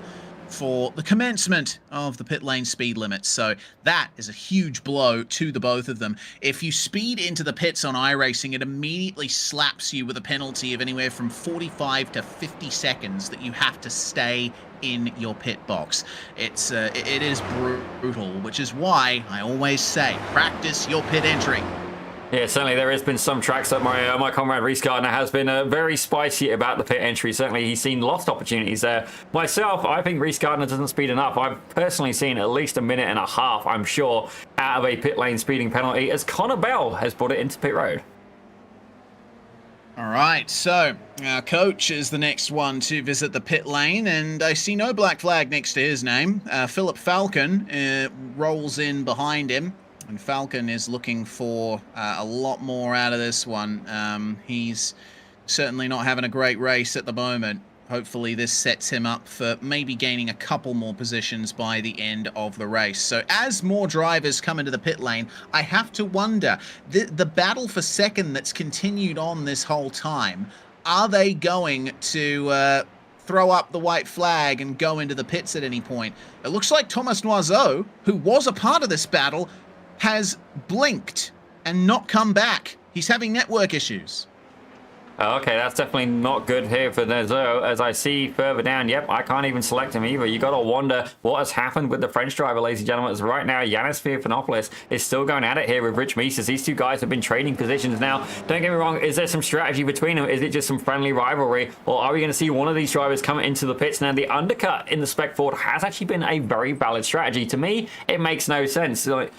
[SPEAKER 1] for the commencement of the pit lane speed limit. So that is a huge blow to the both of them. If you speed into the pits on iRacing, it immediately slaps you with a penalty of anywhere from 45 to 50 seconds that you have to stay in your pit box. It is brutal, which is why I always say practice your pit entry.
[SPEAKER 2] Yeah, certainly there has been some tracks that my comrade Reese Gardner has been very spicy about the pit entry. Certainly he's seen lost opportunities there. Myself, I think Reese Gardner doesn't speed enough. I've personally seen at least a minute and a half, I'm sure, out of a pit lane speeding penalty, as Connor Bell has brought it into pit road.
[SPEAKER 1] All right, so our coach is the next one to visit the pit lane, and I see no black flag next to his name. Philip Falcon rolls in behind him. And Falcon is looking for a lot more out of this one. He's certainly not having a great race at the moment. Hopefully this sets him up for maybe gaining a couple more positions by the end of the race. So as more drivers come into the pit lane, I have to wonder, the battle for second that's continued on this whole time, are they going to throw up the white flag and go into the pits at any point? It looks like Thomas Noiseau, who was a part of this battle, has blinked and not come back. He's having network issues.
[SPEAKER 2] Okay, that's definitely not good here for Noiseau. As I see further down, yep, I can't even select him either. You got to wonder what has happened with the French driver, ladies and gentlemen. As right now, Yanis Theophanopoulos is still going at it here with Rich Meisters. These two guys have been trading positions now. Don't get me wrong, is there some strategy between them? Is it just some friendly rivalry? Or are we going to see one of these drivers come into the pits? Now, the undercut in the Spec Ford has actually been a very valid strategy. To me, it makes no sense. Like,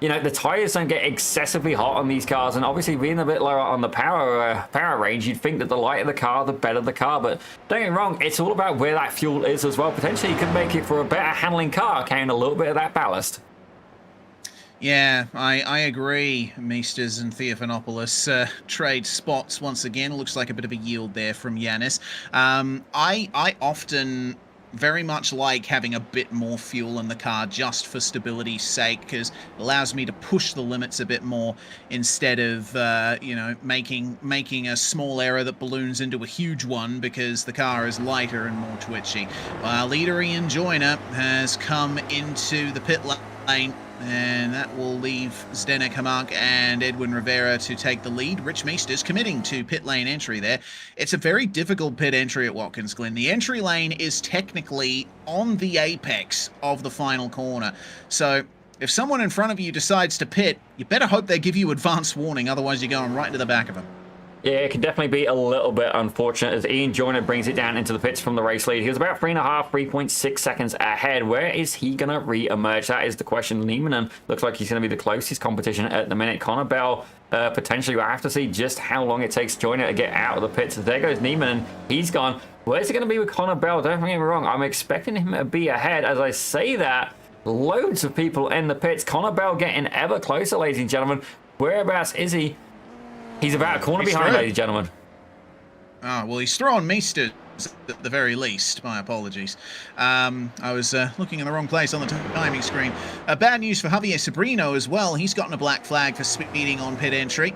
[SPEAKER 2] you know, the tires don't get excessively hot on these cars, and obviously being a bit lower on the power range, you'd think that the lighter the car, the better the car. But don't get me wrong, it's all about where that fuel is as well. Potentially, you could make it for a better handling car, carrying a little bit of that ballast.
[SPEAKER 1] Yeah, I agree. Meisters and Theophanopoulos trade spots once again. Looks like a bit of a yield there from Yanis. I often very much like having a bit more fuel in the car just for stability's sake, because it allows me to push the limits a bit more instead of you know, making a small error that balloons into a huge one because the car is lighter and more twitchy. Well, leader Ian Joyner has come into the pit lane, and that will leave Zdenek Hamak and Edwin Rivera to take the lead. Rich Meisters committing to pit lane entry there. It's a very difficult pit entry at Watkins Glen. The entry lane is technically on the apex of the final corner. So if someone in front of you decides to pit, you better hope they give you advance warning, otherwise you're going right into the back of them.
[SPEAKER 2] Yeah, it can definitely be a little bit unfortunate as Ian Joyner brings it down into the pits from the race lead. He was about 3.6 seconds ahead. Where is he going to re-emerge? That is the question. Niemanen looks like he's going to be the closest competition at the minute. Connor Bell potentially will have to see just how long it takes Joyner to get out of the pits. There goes Niemanen. He's gone. Where's it going to be with Connor Bell? Don't get me wrong. I'm expecting him to be ahead. As I say that, loads of people in the pits. Connor Bell getting ever closer, ladies and gentlemen. Whereabouts is he? He's about a corner behind, ladies and gentlemen.
[SPEAKER 1] Oh, well, he's throwing Meisters at the very least. My apologies. I was looking in the wrong place on the timing screen. Bad news for Javier Sobrino as well. He's gotten a black flag for speeding on pit entry.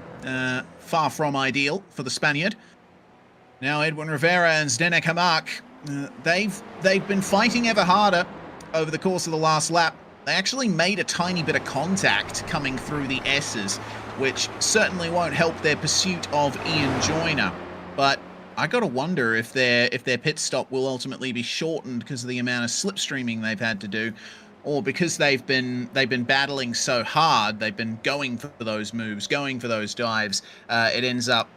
[SPEAKER 1] Far from ideal for the Spaniard. Now Edwin Rivera and Zdenek Hamak, they've been fighting ever harder over the course of the last lap. They actually made a tiny bit of contact coming through the S's, which certainly won't help their pursuit of Ian Joyner. But I gotta wonder if their pit stop will ultimately be shortened because of the amount of slipstreaming they've had to do, or because they've been battling so hard, they've been going for those moves, going for those dives. It ends up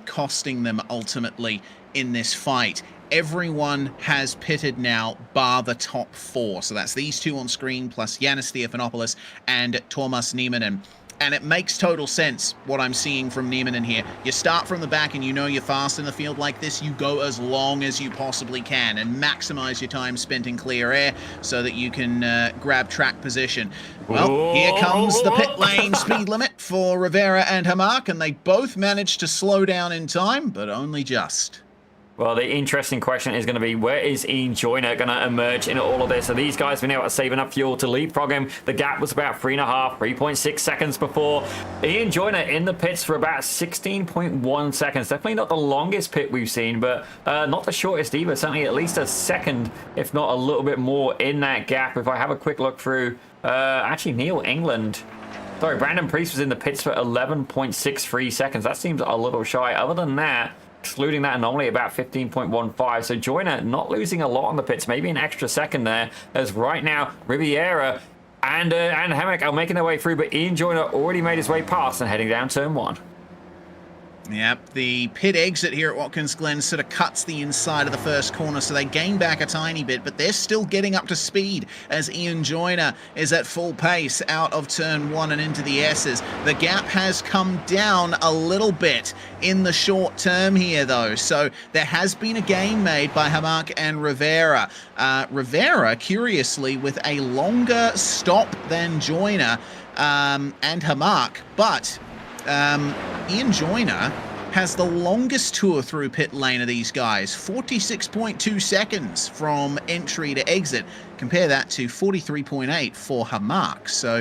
[SPEAKER 1] costing them ultimately in this fight. Everyone has pitted now, bar the top 4. So that's these two on screen, plus Yanis Theophanopoulos and Thomas Niemanen. And it makes total sense what I'm seeing from Niemanen here. You start from the back and you know you're fast in the field like this. You go as long as you possibly can and maximize your time spent in clear air so that you can grab track position. Well, here comes the pit lane speed limit for Rivera and Hamak, and they both managed to slow down in time, but only just.
[SPEAKER 2] Well, the interesting question is going to be, where is Ian Joyner going to emerge in all of this? So these guys have been able to save enough fuel to leapfrog him. The gap was about 3.6 seconds before. Ian Joyner in the pits for about 16.1 seconds. Definitely not the longest pit we've seen, but not the shortest either. Certainly at least a second, if not a little bit more in that gap. If I have a quick look through, actually Neil England. Sorry, Brandon Priest was in the pits for 11.63 seconds. That seems a little shy. Other than that, excluding that anomaly, about 15.15. So Joyner not losing a lot on the pits, maybe an extra second there, as right now Riviera and Hamak are making their way through, but Ian Joyner already made his way past and heading down turn 1.
[SPEAKER 1] Yep, the pit exit here at Watkins Glen sort of cuts the inside of the first corner, so they gain back a tiny bit, but they're still getting up to speed as Ian Joyner is at full pace out of turn 1 and into the S's. The gap has come down a little bit in the short term here, though, so there has been a gain made by Hamak and Rivera. Rivera, curiously, with a longer stop than Joyner and Hamak, but Ian Joyner has the longest tour through pit lane of these guys, 46.2 seconds from entry to exit. Compare that to 43.8 for Hamak. So,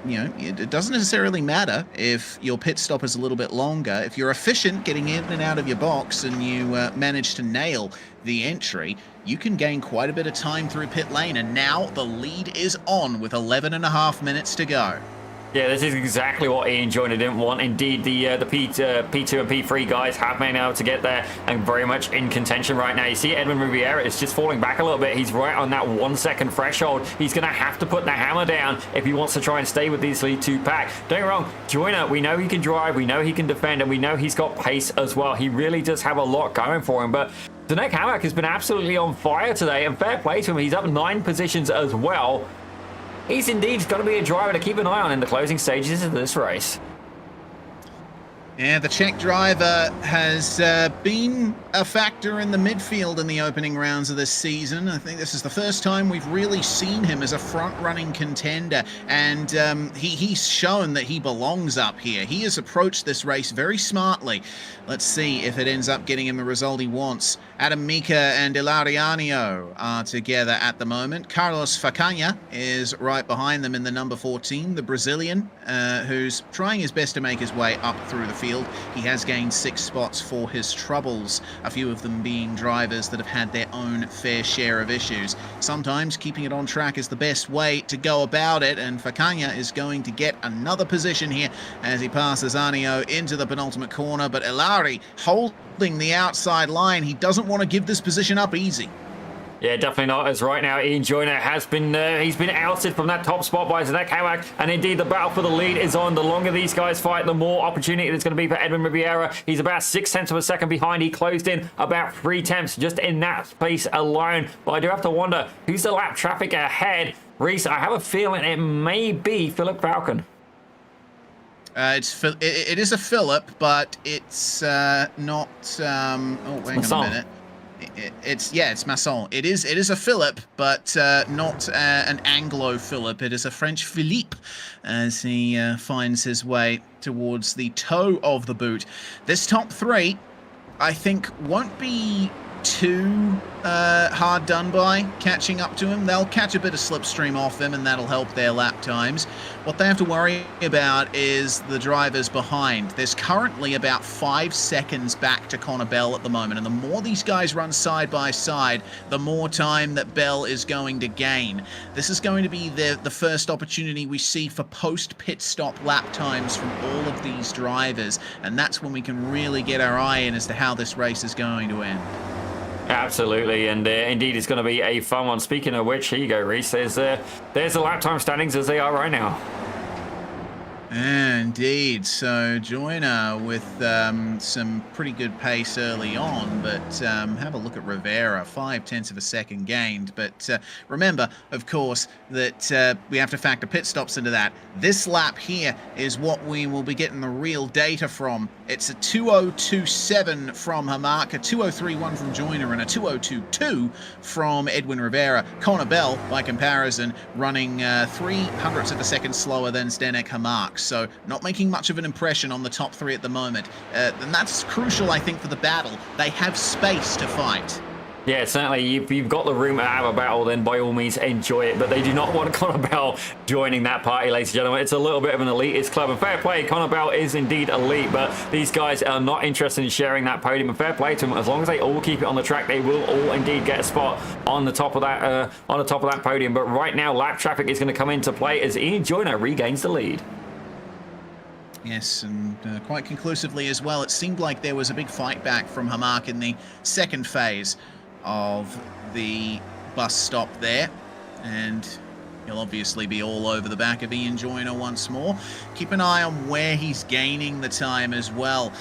[SPEAKER 1] you know, it doesn't necessarily matter if your pit stop is a little bit longer. If you're efficient getting in and out of your box and you manage to nail the entry, you can gain quite a bit of time through pit lane. And now the lead is on with 11.5 minutes to go.
[SPEAKER 2] Yeah, this is exactly what Ian Joyner didn't want. Indeed, the P2 and P3 guys have been able to get there and very much in contention right now. You see Edwin Riviera is just falling back a little bit. He's right on that 1 second threshold. He's going to have to put the hammer down if he wants to try and stay with these lead 2 pack. Don't get me wrong, Joyner, we know he can drive, we know he can defend, and we know he's got pace as well. He really does have a lot going for him, but Zdenek Hamak has been absolutely on fire today, and fair play to him. He's up 9 positions as well. He's indeed got to be a driver to keep an eye on in the closing stages of this race.
[SPEAKER 1] Yeah, the Czech driver has been a factor in the midfield in the opening rounds of this season. I think this is the first time we've really seen him as a front-running contender, and he's shown that he belongs up here. He has approached this race very smartly. Let's see if it ends up getting him the result he wants. Adam Mika and Ilariano are together at the moment. Carlos Facanya is right behind them in the number 14, the Brazilian, who's trying his best to make his way up through the field. He has gained 6 spots for his troubles, a few of them being drivers that have had their own fair share of issues. Sometimes keeping it on track is the best way to go about it, and Facanya is going to get another position here as he passes Arnio into the penultimate corner, but Ilari holding the outside line. He doesn't want to give this position up easy.
[SPEAKER 2] Yeah, definitely not. As right now, Ian Joyner has been he's been ousted from that top spot by Zdenek Hamak, and indeed the battle for the lead is on. The longer these guys fight, the more opportunity there's going to be for Edwin Riviera. He's about 0.6 of a second behind. He closed in about 3 tenths just in that space alone. But I do have to wonder who's the lap traffic ahead. Reese, I have a feeling it may be Philip Falcon.
[SPEAKER 1] It is a Philip, but it's not. Oh, wait a minute. It's Masson. It is a Philip, but not an Anglo Philip. It is a French Philippe, as he finds his way towards the toe of the boot. This top 3, I think, won't be too hard done by catching up to him. They'll catch a bit of slipstream off them, and that'll help their lap times. What they have to worry about is the drivers behind. There's currently about 5 seconds back to Connor Bell at the moment, and the more these guys run side by side, the more time that Bell is going to gain. This is going to be the first opportunity we see for post-pit stop lap times from all of these drivers, and that's when we can really get our eye in as to how this race is going to end.
[SPEAKER 2] Absolutely, and indeed it's going to be a fun one. Speaking of which, here you go, Reese. There's the lap time standings as they are right now.
[SPEAKER 1] Indeed. So Joyner with some pretty good pace early on, but have a look at Rivera, 0.5 of a second gained. But remember, of course, that we have to factor pit stops into that. This lap here is what we will be getting the real data from. It's a 2:02.7 from Hamak, a 2:03.1 from Joyner, and a 2:02.2 from Edwin Rivera. Connor Bell, by comparison, running 0.03 of a second slower than Zdenek Hamak. So not making much of an impression on the top 3 at the moment. And that's crucial, I think, for the battle. They have space to fight.
[SPEAKER 2] Yeah, certainly. If you've got the room to have a battle, then by all means enjoy it. But they do not want Connor Bell joining that party, ladies and gentlemen. It's a little bit of an elitist club. And fair play, Connor Bell is indeed elite. But these guys are not interested in sharing that podium. And fair play to them. As long as they all keep it on the track, they will all indeed get a spot on the top of that podium. But right now, lap traffic is going to come into play as Ian Joyner regains the lead.
[SPEAKER 1] Yes, and quite conclusively as well. It seemed like there was a big fight back from Hamak in the second phase of the bus stop there, and he'll obviously be all over the back of Ian Joyner once more. Keep an eye on where he's gaining the time as well.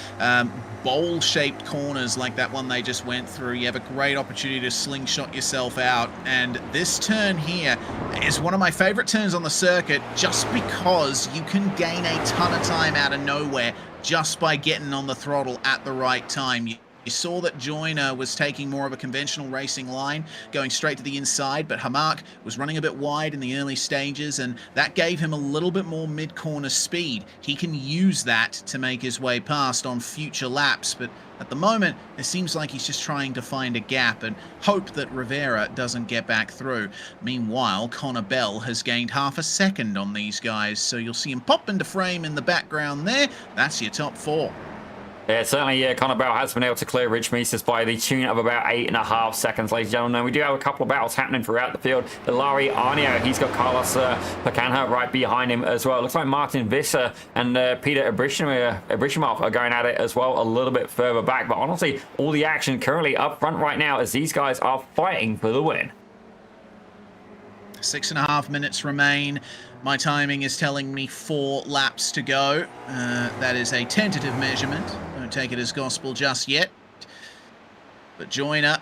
[SPEAKER 1] Bowl-shaped corners like that one they just went through, you have a great opportunity to slingshot yourself out, and this turn here is one of my favorite turns on the circuit just because you can gain a ton of time out of nowhere just by getting on the throttle at the right time. You saw that Joyner was taking more of a conventional racing line, going straight to the inside, but Hamak was running a bit wide in the early stages, and that gave him a little bit more mid-corner speed. He can use that to make his way past on future laps, but at the moment, it seems like he's just trying to find a gap and hope that Rivera doesn't get back through. Meanwhile, Connor Bell has gained 0.5 seconds on these guys, so you'll see him pop into frame in the background there. That's your top 4.
[SPEAKER 2] Yeah, certainly, Connor Bell has been able to clear Ridgemeesters by the tune of about 8.5 seconds, ladies and gentlemen. We do have a couple of battles happening throughout the field. Ilari Arnio, he's got Carlos Pacanha right behind him as well. It looks like Martin Visser and Peter Abrishimov are going at it as well a little bit further back. But honestly, all the action currently up front right now as these guys are fighting for the win.
[SPEAKER 1] 6.5 minutes remain. My timing is telling me 4 laps to go. That is a tentative measurement. Don't take it as gospel just yet. But Joyner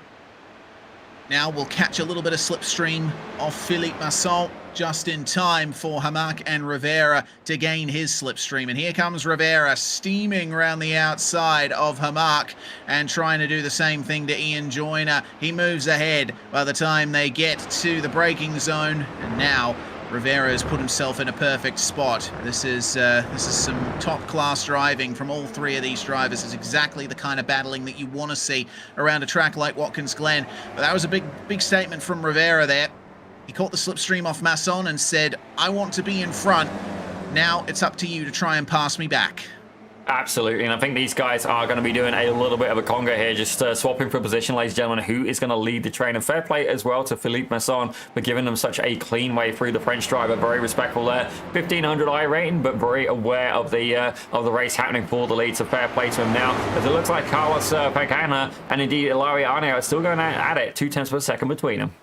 [SPEAKER 1] now will catch a little bit of slipstream off Philippe Masson just in time for Hamak and Rivera to gain his slipstream. And here comes Rivera steaming around the outside of Hamak and trying to do the same thing to Ian Joyner. He moves ahead by the time they get to the braking zone, and now Rivera has put himself in a perfect spot. This is some top-class driving from all 3 of these drivers. It's exactly the kind of battling that you want to see around a track like Watkins Glen. But that was a big statement from Rivera there. He caught the slipstream off Masson and said, "I want to be in front. Now it's up to you to try and pass me back."
[SPEAKER 2] Absolutely, and I think these guys are going to be doing a little bit of a conga here, just swapping for position, ladies and gentlemen, who is going to lead the train. And fair play as well to Philippe Masson for giving them such a clean way through the French driver. Very respectful there. 1500 I rating, but very aware of the race happening for the lead. So fair play to him now, as it looks like Carlos Pagana and indeed Ilari Arneo are still going at it, 2 tenths per second between them.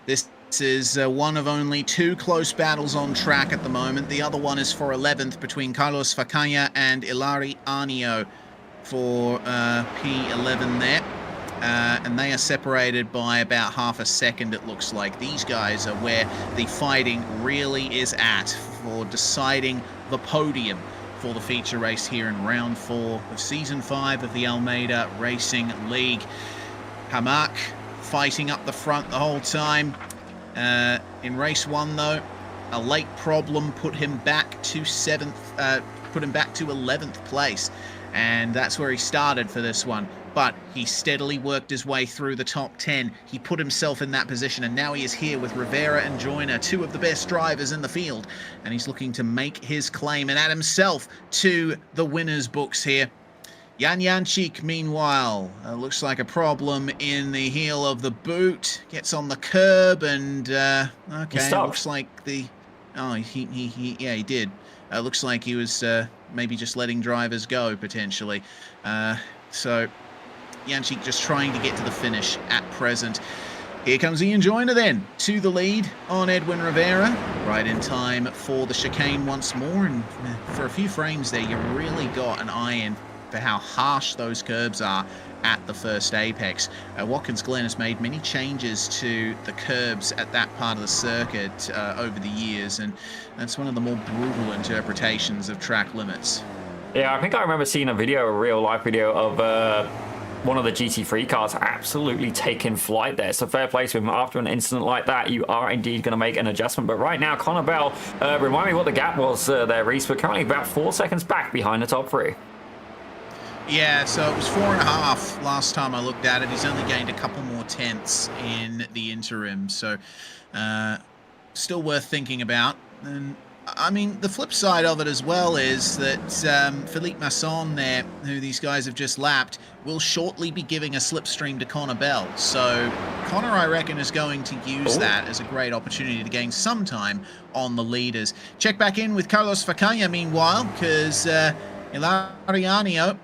[SPEAKER 1] This is one of only 2 close battles on track at the moment. The other one is for 11th between Carlos Facaya and Ilari Arneo for P11 there. And they are separated by about half a second, it looks like. These guys are where the fighting really is at for deciding the podium for the feature race here in round 4 of season 5 of the Almeida Racing League. Hamak fighting up the front the whole time. In race 1, though, a late problem put him back to 11th place, and that's where he started for this one. But he steadily worked his way through the top 10. He put himself in that position, and now he is here with Rivera and Joyner, 2 of the best drivers in the field, and he's looking to make his claim and add himself to the winners' books here. Jan Jančík, meanwhile, looks like a problem in the heel of the boot. Gets on the curb and, okay, looks like the... Oh, yeah, he did. Looks like he was maybe just letting drivers go, potentially. So, Jančík just trying to get to the finish at present. Here comes Ian Joyner then, to the lead on Edwin Rivera. Right in time for the chicane once more, and for a few frames there, you really got an eye in for how harsh those curbs are at the first apex. Watkins Glen has made many changes to the curbs at that part of the circuit over the years, and that's one of the more brutal interpretations of track limits.
[SPEAKER 2] Yeah, I think I remember seeing a real life video of one of the GT3 cars absolutely taking flight there. So fair play to him. After an incident like that, you are indeed going to make an adjustment. But right now, Connor Bell, remind me what the gap was there, Reese. We're currently about 4 seconds back behind the top 3.
[SPEAKER 1] Yeah, so it was 4.5 last time I looked at it. He's only gained a couple more tenths in the interim, so still worth thinking about. And I mean, the flip side of it as well is that Philippe Masson there, who these guys have just lapped, will shortly be giving a slipstream to Connor Bell. So Connor, I reckon, is going to use that as a great opportunity to gain some time on the leaders. Check back in with Carlos Facaya, meanwhile, because Ilari Arneo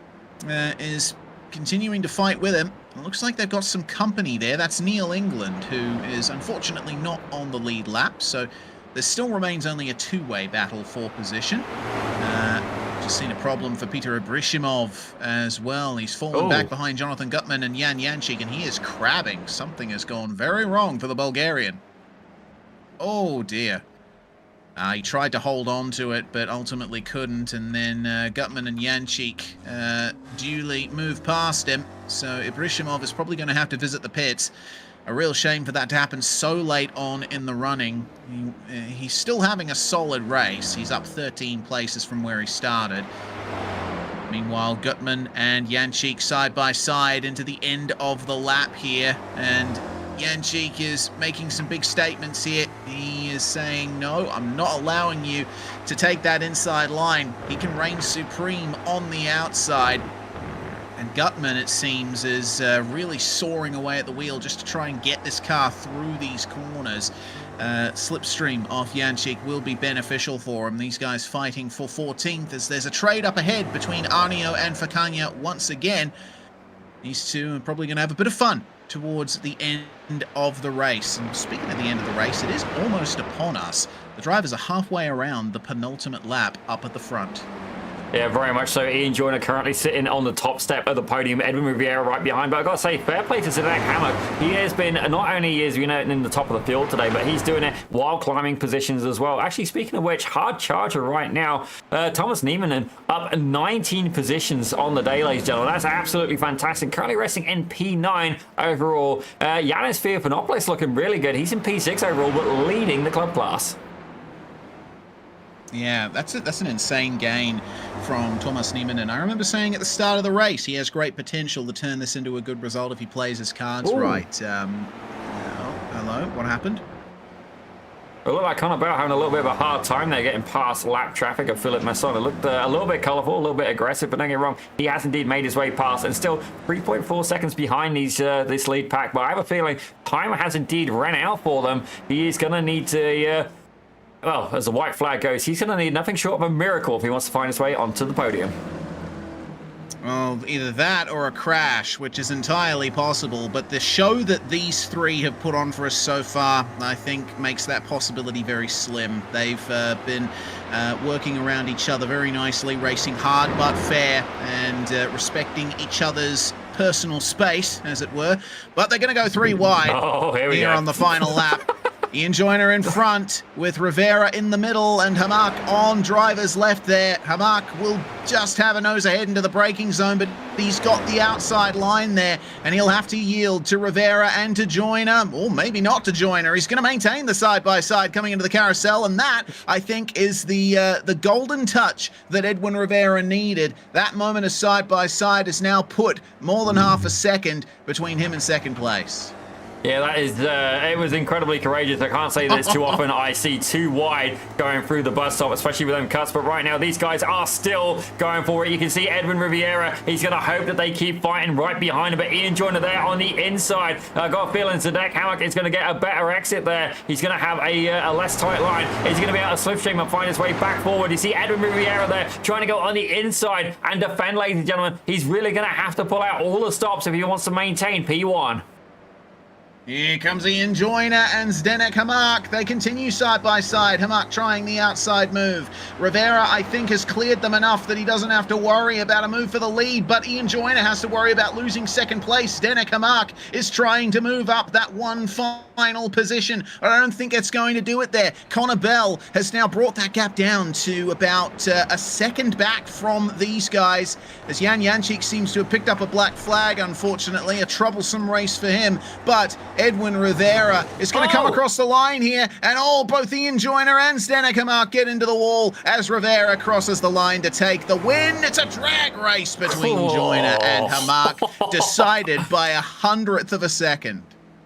[SPEAKER 1] is continuing to fight with him. It looks like they've got some company there. That's Neil England, who is unfortunately not on the lead lap, so there still remains only a 2-way battle for position. Just seen a problem for Peter Abrishimov as well. He's fallen back behind Jonathan Gutman and Jan Jančík, and he is crabbing. Something has gone very wrong for the Bulgarian. Oh dear. He tried to hold on to it, but ultimately couldn't, and then Gutman and Jančík duly moved past him, so Ibrishimov is probably going to have to visit the pits. A real shame for that to happen so late on in the running. He's still having a solid race. He's up 13 places from where he started. Meanwhile, Gutman and Jančík side by side into the end of the lap here, and Jančík is making some big statements here. He is saying, no, I'm not allowing you to take that inside line. He can reign supreme on the outside. And Gutman, it seems, is really soaring away at the wheel just to try and get this car through these corners. Slipstream off Jančík will be beneficial for him. These guys fighting for 14th as there's a trade up ahead between Arneo and Facaya once again. These two are probably going to have a bit of fun towards the end of the race. And speaking of the end of the race, it is almost upon us. The drivers are halfway around the penultimate lap up at the front.
[SPEAKER 2] Yeah, very much so. Ian Joyner currently sitting on the top step of the podium. Edwin Riviera right behind. But I've got to say, fair play to Zdeněk Hammer. He has been, not only is in the top of the field today, but he's doing it while climbing positions as well. Actually, speaking of which, hard charger right now. Thomas Niemanen up 19 positions on the day, ladies and gentlemen. That's absolutely fantastic. Currently resting in P9 overall. Yanis Theophanopoulos looking really good. He's in P6 overall, but leading the club class.
[SPEAKER 1] Yeah, that's an insane gain from Thomas Niemanen. I remember saying at the start of the race, he has great potential to turn this into a good result if he plays his cards right. Hello, what happened?
[SPEAKER 2] It looked like Conor Bell having a little bit of a hard time there getting past lap traffic of Philip Masson. It looked a little bit colourful, a little bit aggressive, but don't get me wrong, he has indeed made his way past and still 3.4 seconds behind this lead pack. But I have a feeling time has indeed ran out for them. He is going to need to, well, as the white flag goes, he's going to need nothing short of a miracle if he wants to find his way onto the podium.
[SPEAKER 1] Well, either that or a crash, which is entirely possible, but the show that these three have put on for us so far, I think, makes that possibility very slim. They've been working around each other very nicely, racing hard but fair, and respecting each other's personal space, as it were. But they're going to go 3 wide here on the final lap. Ian Joyner in front with Rivera in the middle and Hamak on driver's left there. Hamak will just have a nose ahead into the braking zone, but he's got the outside line there and he'll have to yield to Rivera and to Joyner, or maybe not to Joyner. He's going to maintain the side-by-side coming into the carousel, and that, I think, is the golden touch that Edwin Rivera needed. That moment of side-by-side has now put more than half a second between him and second place.
[SPEAKER 2] Yeah, that is, it was incredibly courageous. I can't say that it's too often I see 2 wide going through the bus stop, especially with them cuts. But right now, these guys are still going for it. You can see Edwin Riviera. He's going to hope that they keep fighting right behind him. But Ian Joyner there on the inside. I've got a feeling Zdenek Hammock is going to get a better exit there. He's going to have a less tight line. He's going to be able to slipstream and find his way back forward. You see Edwin Riviera there trying to go on the inside and defend, ladies and gentlemen. He's really going to have to pull out all the stops if he wants to maintain P1.
[SPEAKER 1] Here comes Ian Joyner and Zdenek Hamak. They continue side by side. Hamak trying the outside move. Rivera, I think, has cleared them enough that he doesn't have to worry about a move for the lead, but Ian Joyner has to worry about losing second place. Zdenek Hamak is trying to move up that one final position. I don't think it's going to do it there. Conor Bell has now brought that gap down to about a second back from these guys, as Jan Jančić seems to have picked up a black flag, unfortunately. A troublesome race for him, but Edwin Rivera is going to come across the line here, and both Ian Joyner and Zdenek Hamak get into the wall as Rivera crosses the line to take the win. It's a drag race between Joyner and Hamak, decided by 100th of a second.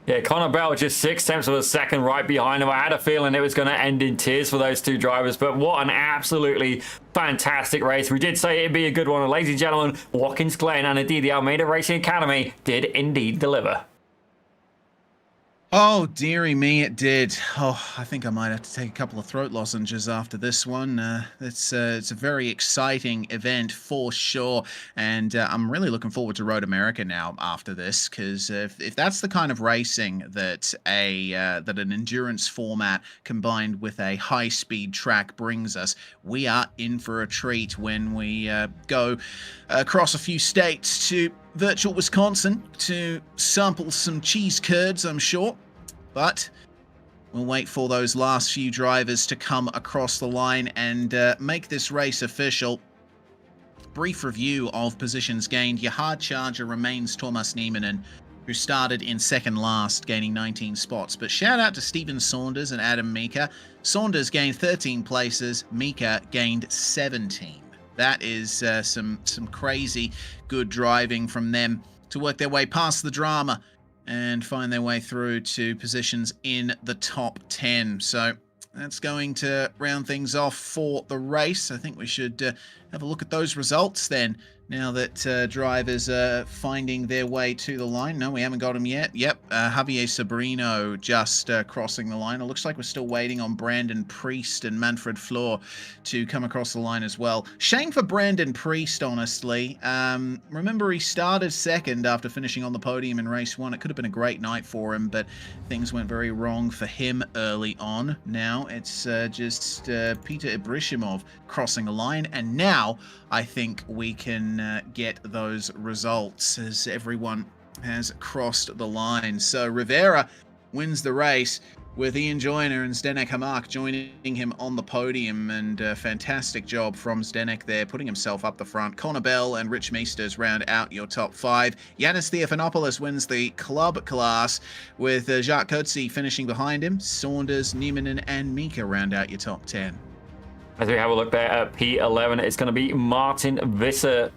[SPEAKER 2] Yeah, Conor Bell just 0.6 of a second right behind him. I had a feeling it was going to end in tears for those 2 drivers, but what an absolutely fantastic race. We did say it'd be a good one, and ladies and gentlemen, Watkins, Glen, and indeed the Almeida Racing Academy did indeed deliver.
[SPEAKER 1] Oh, dearie me, it did. Oh, I think I might have to take a couple of throat lozenges after this one. It's a very exciting event for sure, and I'm really looking forward to Road America now after this, because if that's the kind of racing that an endurance format combined with a high-speed track brings us, we are in for a treat when we go across a few states to virtual Wisconsin to sample some cheese curds, I'm sure. But we'll wait for those last few drivers to come across the line and make this race official. Brief review of positions gained. Your hard charger remains Thomas Nieminen, who started in second last, gaining 19 spots. But shout out to Stephen Saunders and Adam Mika. Saunders gained 13 places. Mika gained 17. That is some crazy good driving from them to work their way past the drama and find their way through to positions in the top 10. So that's going to round things off for the race. I think we should have a look at those results then, now that drivers are finding their way to the line. No, we haven't got them yet. Yep, Javier Sobrino just crossing the line. It looks like we're still waiting on Brandon Priest and Manfred Flor to come across the line as well. Shame for Brandon Priest, honestly. Remember, he started second after finishing on the podium in race 1. It could have been a great night for him, but things went very wrong for him early on. Now it's just Peter Ibrishimov crossing the line, and now I think we can get those results as everyone has crossed the line. So Rivera wins the race with Ian Joyner and Zdenek Hamak joining him on the podium, and a fantastic job from Zdenek there, putting himself up the front. Conor Bell and Rich Meesters round out your top 5. Yanis Theophanopoulos wins the club class with Jacques Coetzee finishing behind him. Saunders, Nieminen and Mika round out your top 10.
[SPEAKER 2] As we have a look there at P11, it's going to be Martin Visser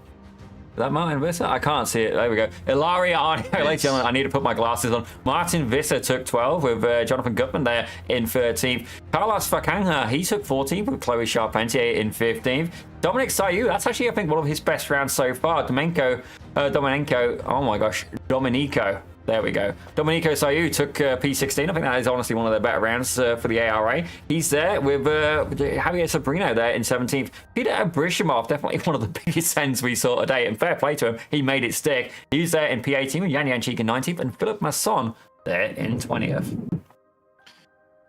[SPEAKER 2] Is that Martin Visser? I can't see it. There we go. Ilaria Arnio, ladies and gentlemen, I need to put my glasses on. Martin Visser took 12 with Jonathan Gutman there in 13th. Carlos Fakanga, he took 14th with Chloe Charpentier in 15th. Dominic Sayu, that's actually, I think, one of his best rounds so far. Domenico, oh my gosh, Domenico. There we go. Domenico Sayu took P16. I think that is honestly one of their better rounds for the ARA. He's there with Javier Sobrino there in 17th. Peter Brishimov, definitely one of the biggest sends we saw today. And fair play to him, he made it stick. He's there in P18 with Yan Yanchik in 19th and Philip Masson there in 20th.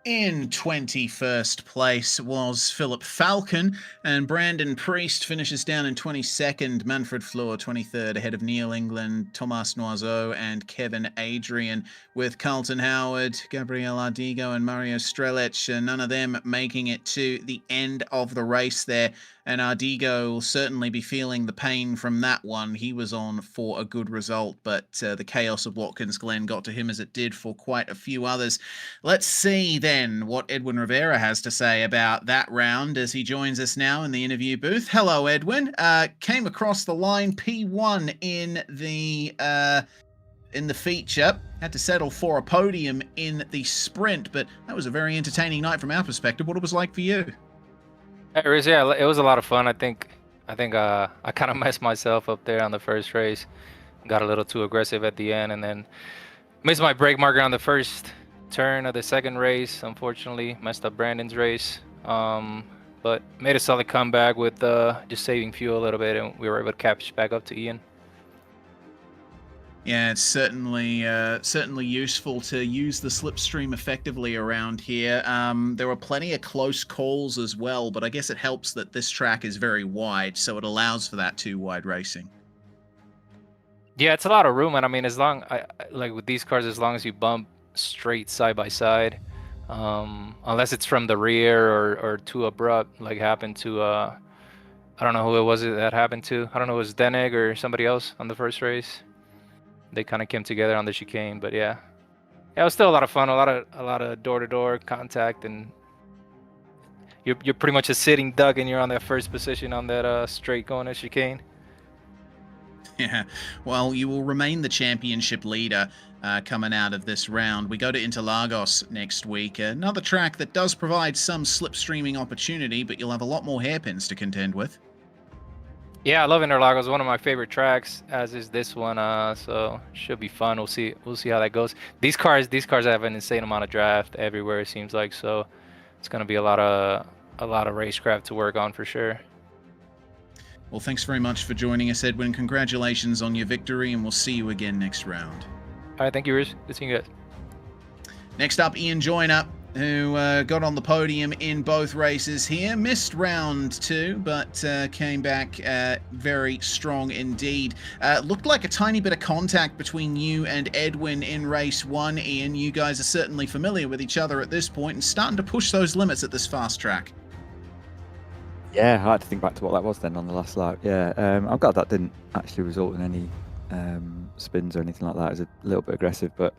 [SPEAKER 1] In 21st place was Philip Falcon, and Brandon Priest finishes down in 22nd. Manfred Fleur, 23rd, ahead of Neil England, Thomas Noiseau, and Kevin Adrian, with Carlton Howard, Gabriel Ardigo, and Mario Strelec, none of them making it to the end of the race there. And Ardigo will certainly be feeling the pain from that one. He was on for a good result, but the chaos of Watkins Glen got to him as it did for quite a few others. Let's see then what Edwin Rivera has to say about that round as he joins us now in the interview booth. Hello, Edwin. Came across the line P1 in the feature. Had to settle for a podium in the sprint, but that was a very entertaining night from our perspective. What it was like for you?
[SPEAKER 5] Yeah, it was a lot of fun. I think I kind of messed myself up there on the first race. Got a little too aggressive at the end, and then missed my brake marker on the first turn of the second race. Unfortunately, messed up Brandon's race. But made a solid comeback with just saving fuel a little bit, and we were able to catch back up to Ian.
[SPEAKER 1] Yeah, it's certainly useful to use the slipstream effectively around here. There were plenty of close calls as well, but I guess it helps that this track is very wide, so it allows for that too wide racing.
[SPEAKER 5] Yeah, it's a lot of room, and I mean, like with these cars, as long as you bump straight side by side, unless it's from the rear or too abrupt, like happened to I don't know who it was that happened to. I don't know if it was Denig or somebody else on the first race. They kind of came together on the chicane, but yeah, it was still a lot of fun. A lot of door-to-door contact, and you're pretty much a sitting duck, and you're on that first position on that straight going to chicane.
[SPEAKER 1] Yeah, well, you will remain the championship leader coming out of this round. We go to Interlagos next week, another track that does provide some slipstreaming opportunity, but you'll have a lot more hairpins to contend with.
[SPEAKER 5] Yeah, I love Interlagos. One of my favorite tracks, as is this one. So should be fun. We'll see how that goes. These cars have an insane amount of draft everywhere, it seems like. So it's gonna be a lot of racecraft to work on for sure.
[SPEAKER 1] Well, thanks very much for joining us, Edwin. Congratulations on your victory, and we'll see you again next round.
[SPEAKER 5] All right, thank you, Riz. Good seeing you guys.
[SPEAKER 1] Next up, Ian Joyner, who got on the podium in both races here. Missed round 2, but came back very strong indeed. Looked like a tiny bit of contact between you and Edwin in race 1, Ian. You guys are certainly familiar with each other at this point and starting to push those limits at this fast track.
[SPEAKER 6] Yeah, I had to think back to what that was then on the last lap. Yeah, I'm glad that didn't actually result in any spins or anything like that. It was a little bit aggressive, but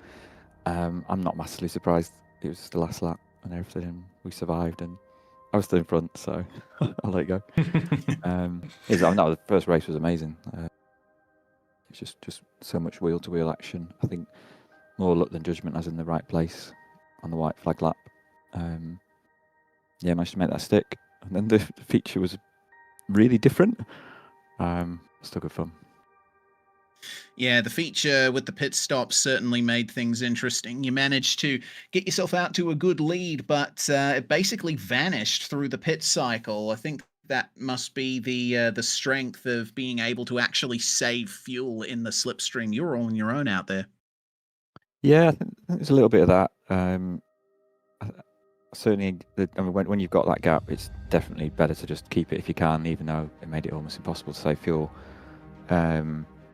[SPEAKER 6] I'm not massively surprised. It was just the last lap and everything, and we survived, and I was still in front, so I'll let it go. The first race was amazing. It's just so much wheel-to-wheel action. I think more luck than judgment, as in the right place on the white flag lap. Managed to make that stick, and then the feature was really different. Still good fun.
[SPEAKER 1] Yeah, the feature with the pit stops certainly made things interesting. You managed to get yourself out to a good lead, but it basically vanished through the pit cycle. I think that must be the strength of being able to actually save fuel in the slipstream. You were all on your own out there.
[SPEAKER 6] Yeah, I think there's a little bit of that. Certainly, when you've got that gap, it's definitely better to just keep it if you can, even though it made it almost impossible to save fuel.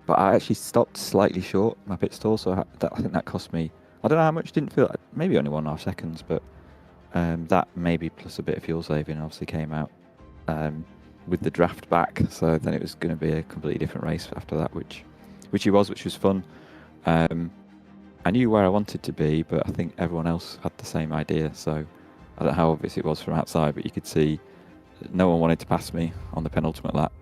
[SPEAKER 6] But I actually stopped slightly short my pit stall, so I think that cost me, I don't know how much, didn't feel, maybe only 1.5 seconds, but that maybe plus a bit of fuel saving obviously came out with the draft back, so then it was going to be a completely different race after that, which was fun. I knew where I wanted to be, but I think everyone else had the same idea, so I don't know how obvious it was from outside, but you could see that no one wanted to pass me on the penultimate lap.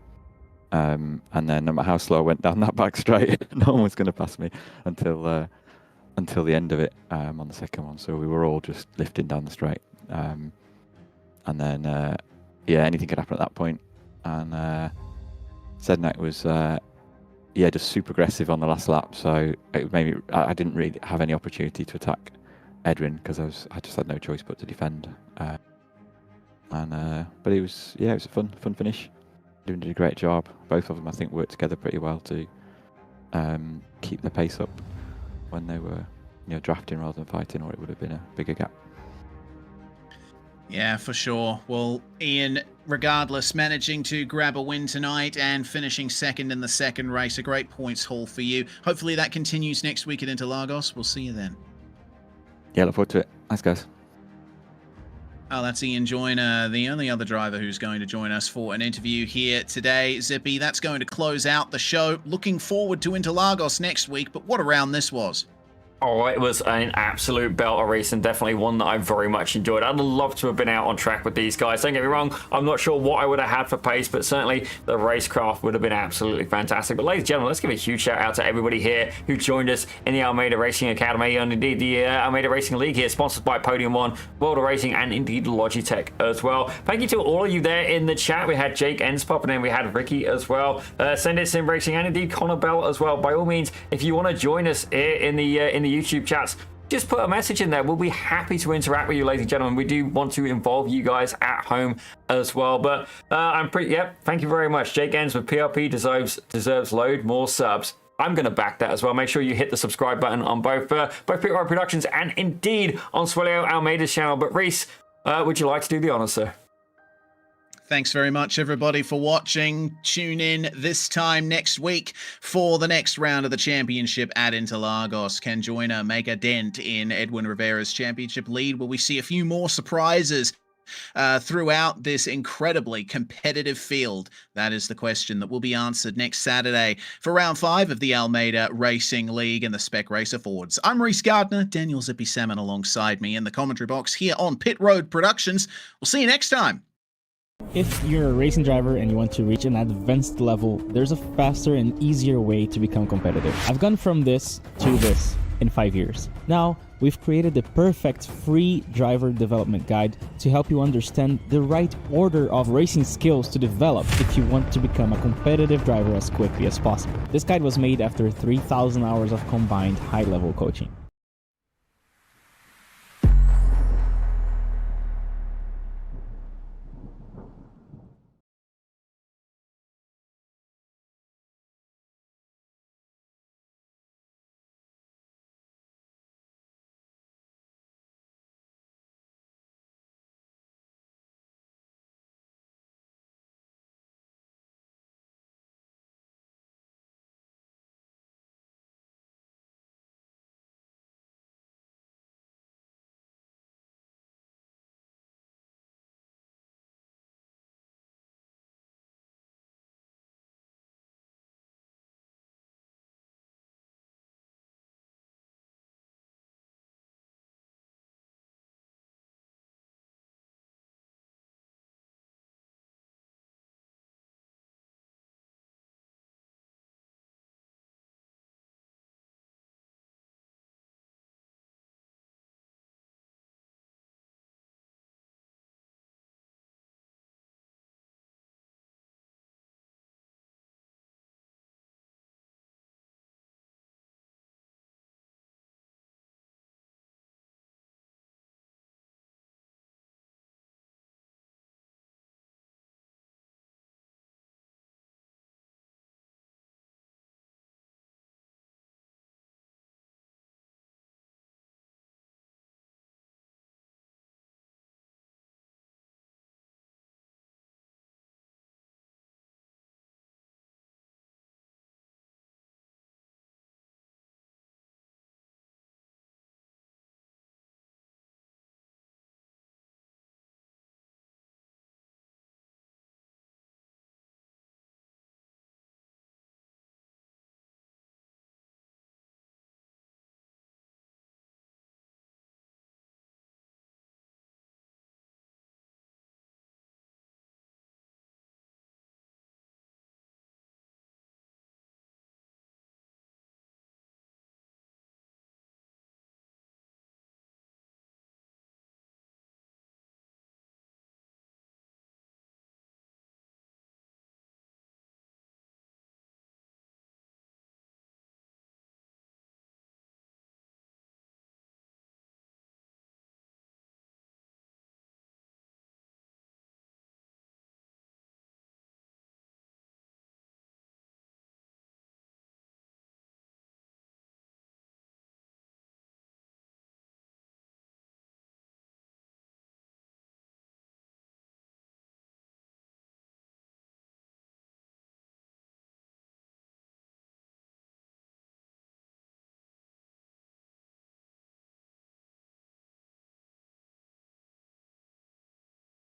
[SPEAKER 6] And then no matter how slow I went down that back straight, no one was going to pass me until the end of it on the second one. So we were all just lifting down the straight. And then, yeah, anything could happen at that point. And Sednak was, just super aggressive on the last lap. So it made me, I didn't really have any opportunity to attack Edwin because I just had no choice but to defend. But it was a fun finish. Edwin did a great job. Both of them, I think, worked together pretty well to keep the pace up when they were, drafting rather than fighting, or it would have been a bigger gap.
[SPEAKER 1] Yeah, for sure. Well, Ian, regardless, managing to grab a win tonight and finishing second in the second race, a great points haul for you. Hopefully that continues next week at Interlagos. We'll see you then.
[SPEAKER 6] Yeah, look forward to it. Thanks, guys.
[SPEAKER 1] Oh, that's Ian Joyner, the only other driver who's going to join us for an interview here today. Zippy, that's going to close out the show. Looking forward to Interlagos next week, but what a round this was.
[SPEAKER 2] Oh, it was an absolute belter race, and definitely one that I very much enjoyed. I'd love to have been out on track with these guys. Don't get me wrong, I'm not sure what I would have had for pace, but certainly the racecraft would have been absolutely fantastic. But ladies and gentlemen, let's give a huge shout out to everybody here who joined us in the Almeida Racing Academy, and indeed the Almeida Racing League here, sponsored by Podium One, World of Racing, and indeed Logitech as well. Thank you to all of you there in the chat. We had Jake Ens popping in, we had Ricky as well, Send It Sim Racing, and indeed Connor Bell as well. By all means, if you want to join us here in the YouTube chats, just put a message in there. We'll be happy to interact with you, ladies and gentlemen. We do want to involve you guys at home as well. But thank you very much. Jake Ens with PRP deserves load more subs. I'm going to back that as well. Make sure you hit the subscribe button on both PRP Productions and indeed on Swelio Almeida's channel. But Reese, would you like to do the honors, sir?
[SPEAKER 1] Thanks very much, everybody, for watching. Tune in this time next week for the next round of the championship at Interlagos. Can Joyner make a dent in Edwin Rivera's championship lead? Will we see a few more surprises throughout this incredibly competitive field? That is the question that will be answered next Saturday for round 5 of the Almeida Racing League and the Spec Racer Forwards. I'm Reese Gardner, Daniel Zippy Salmon alongside me in the commentary box here on Pit Road Productions. We'll see you next time.
[SPEAKER 3] If you're a racing driver and you want to reach an advanced level, there's a faster and easier way to become competitive. I've gone from this to this in 5 years. Now, we've created the perfect free driver development guide to help you understand the right order of racing skills to develop if you want to become a competitive driver as quickly as possible. This guide was made after 3,000 hours of combined high-level coaching.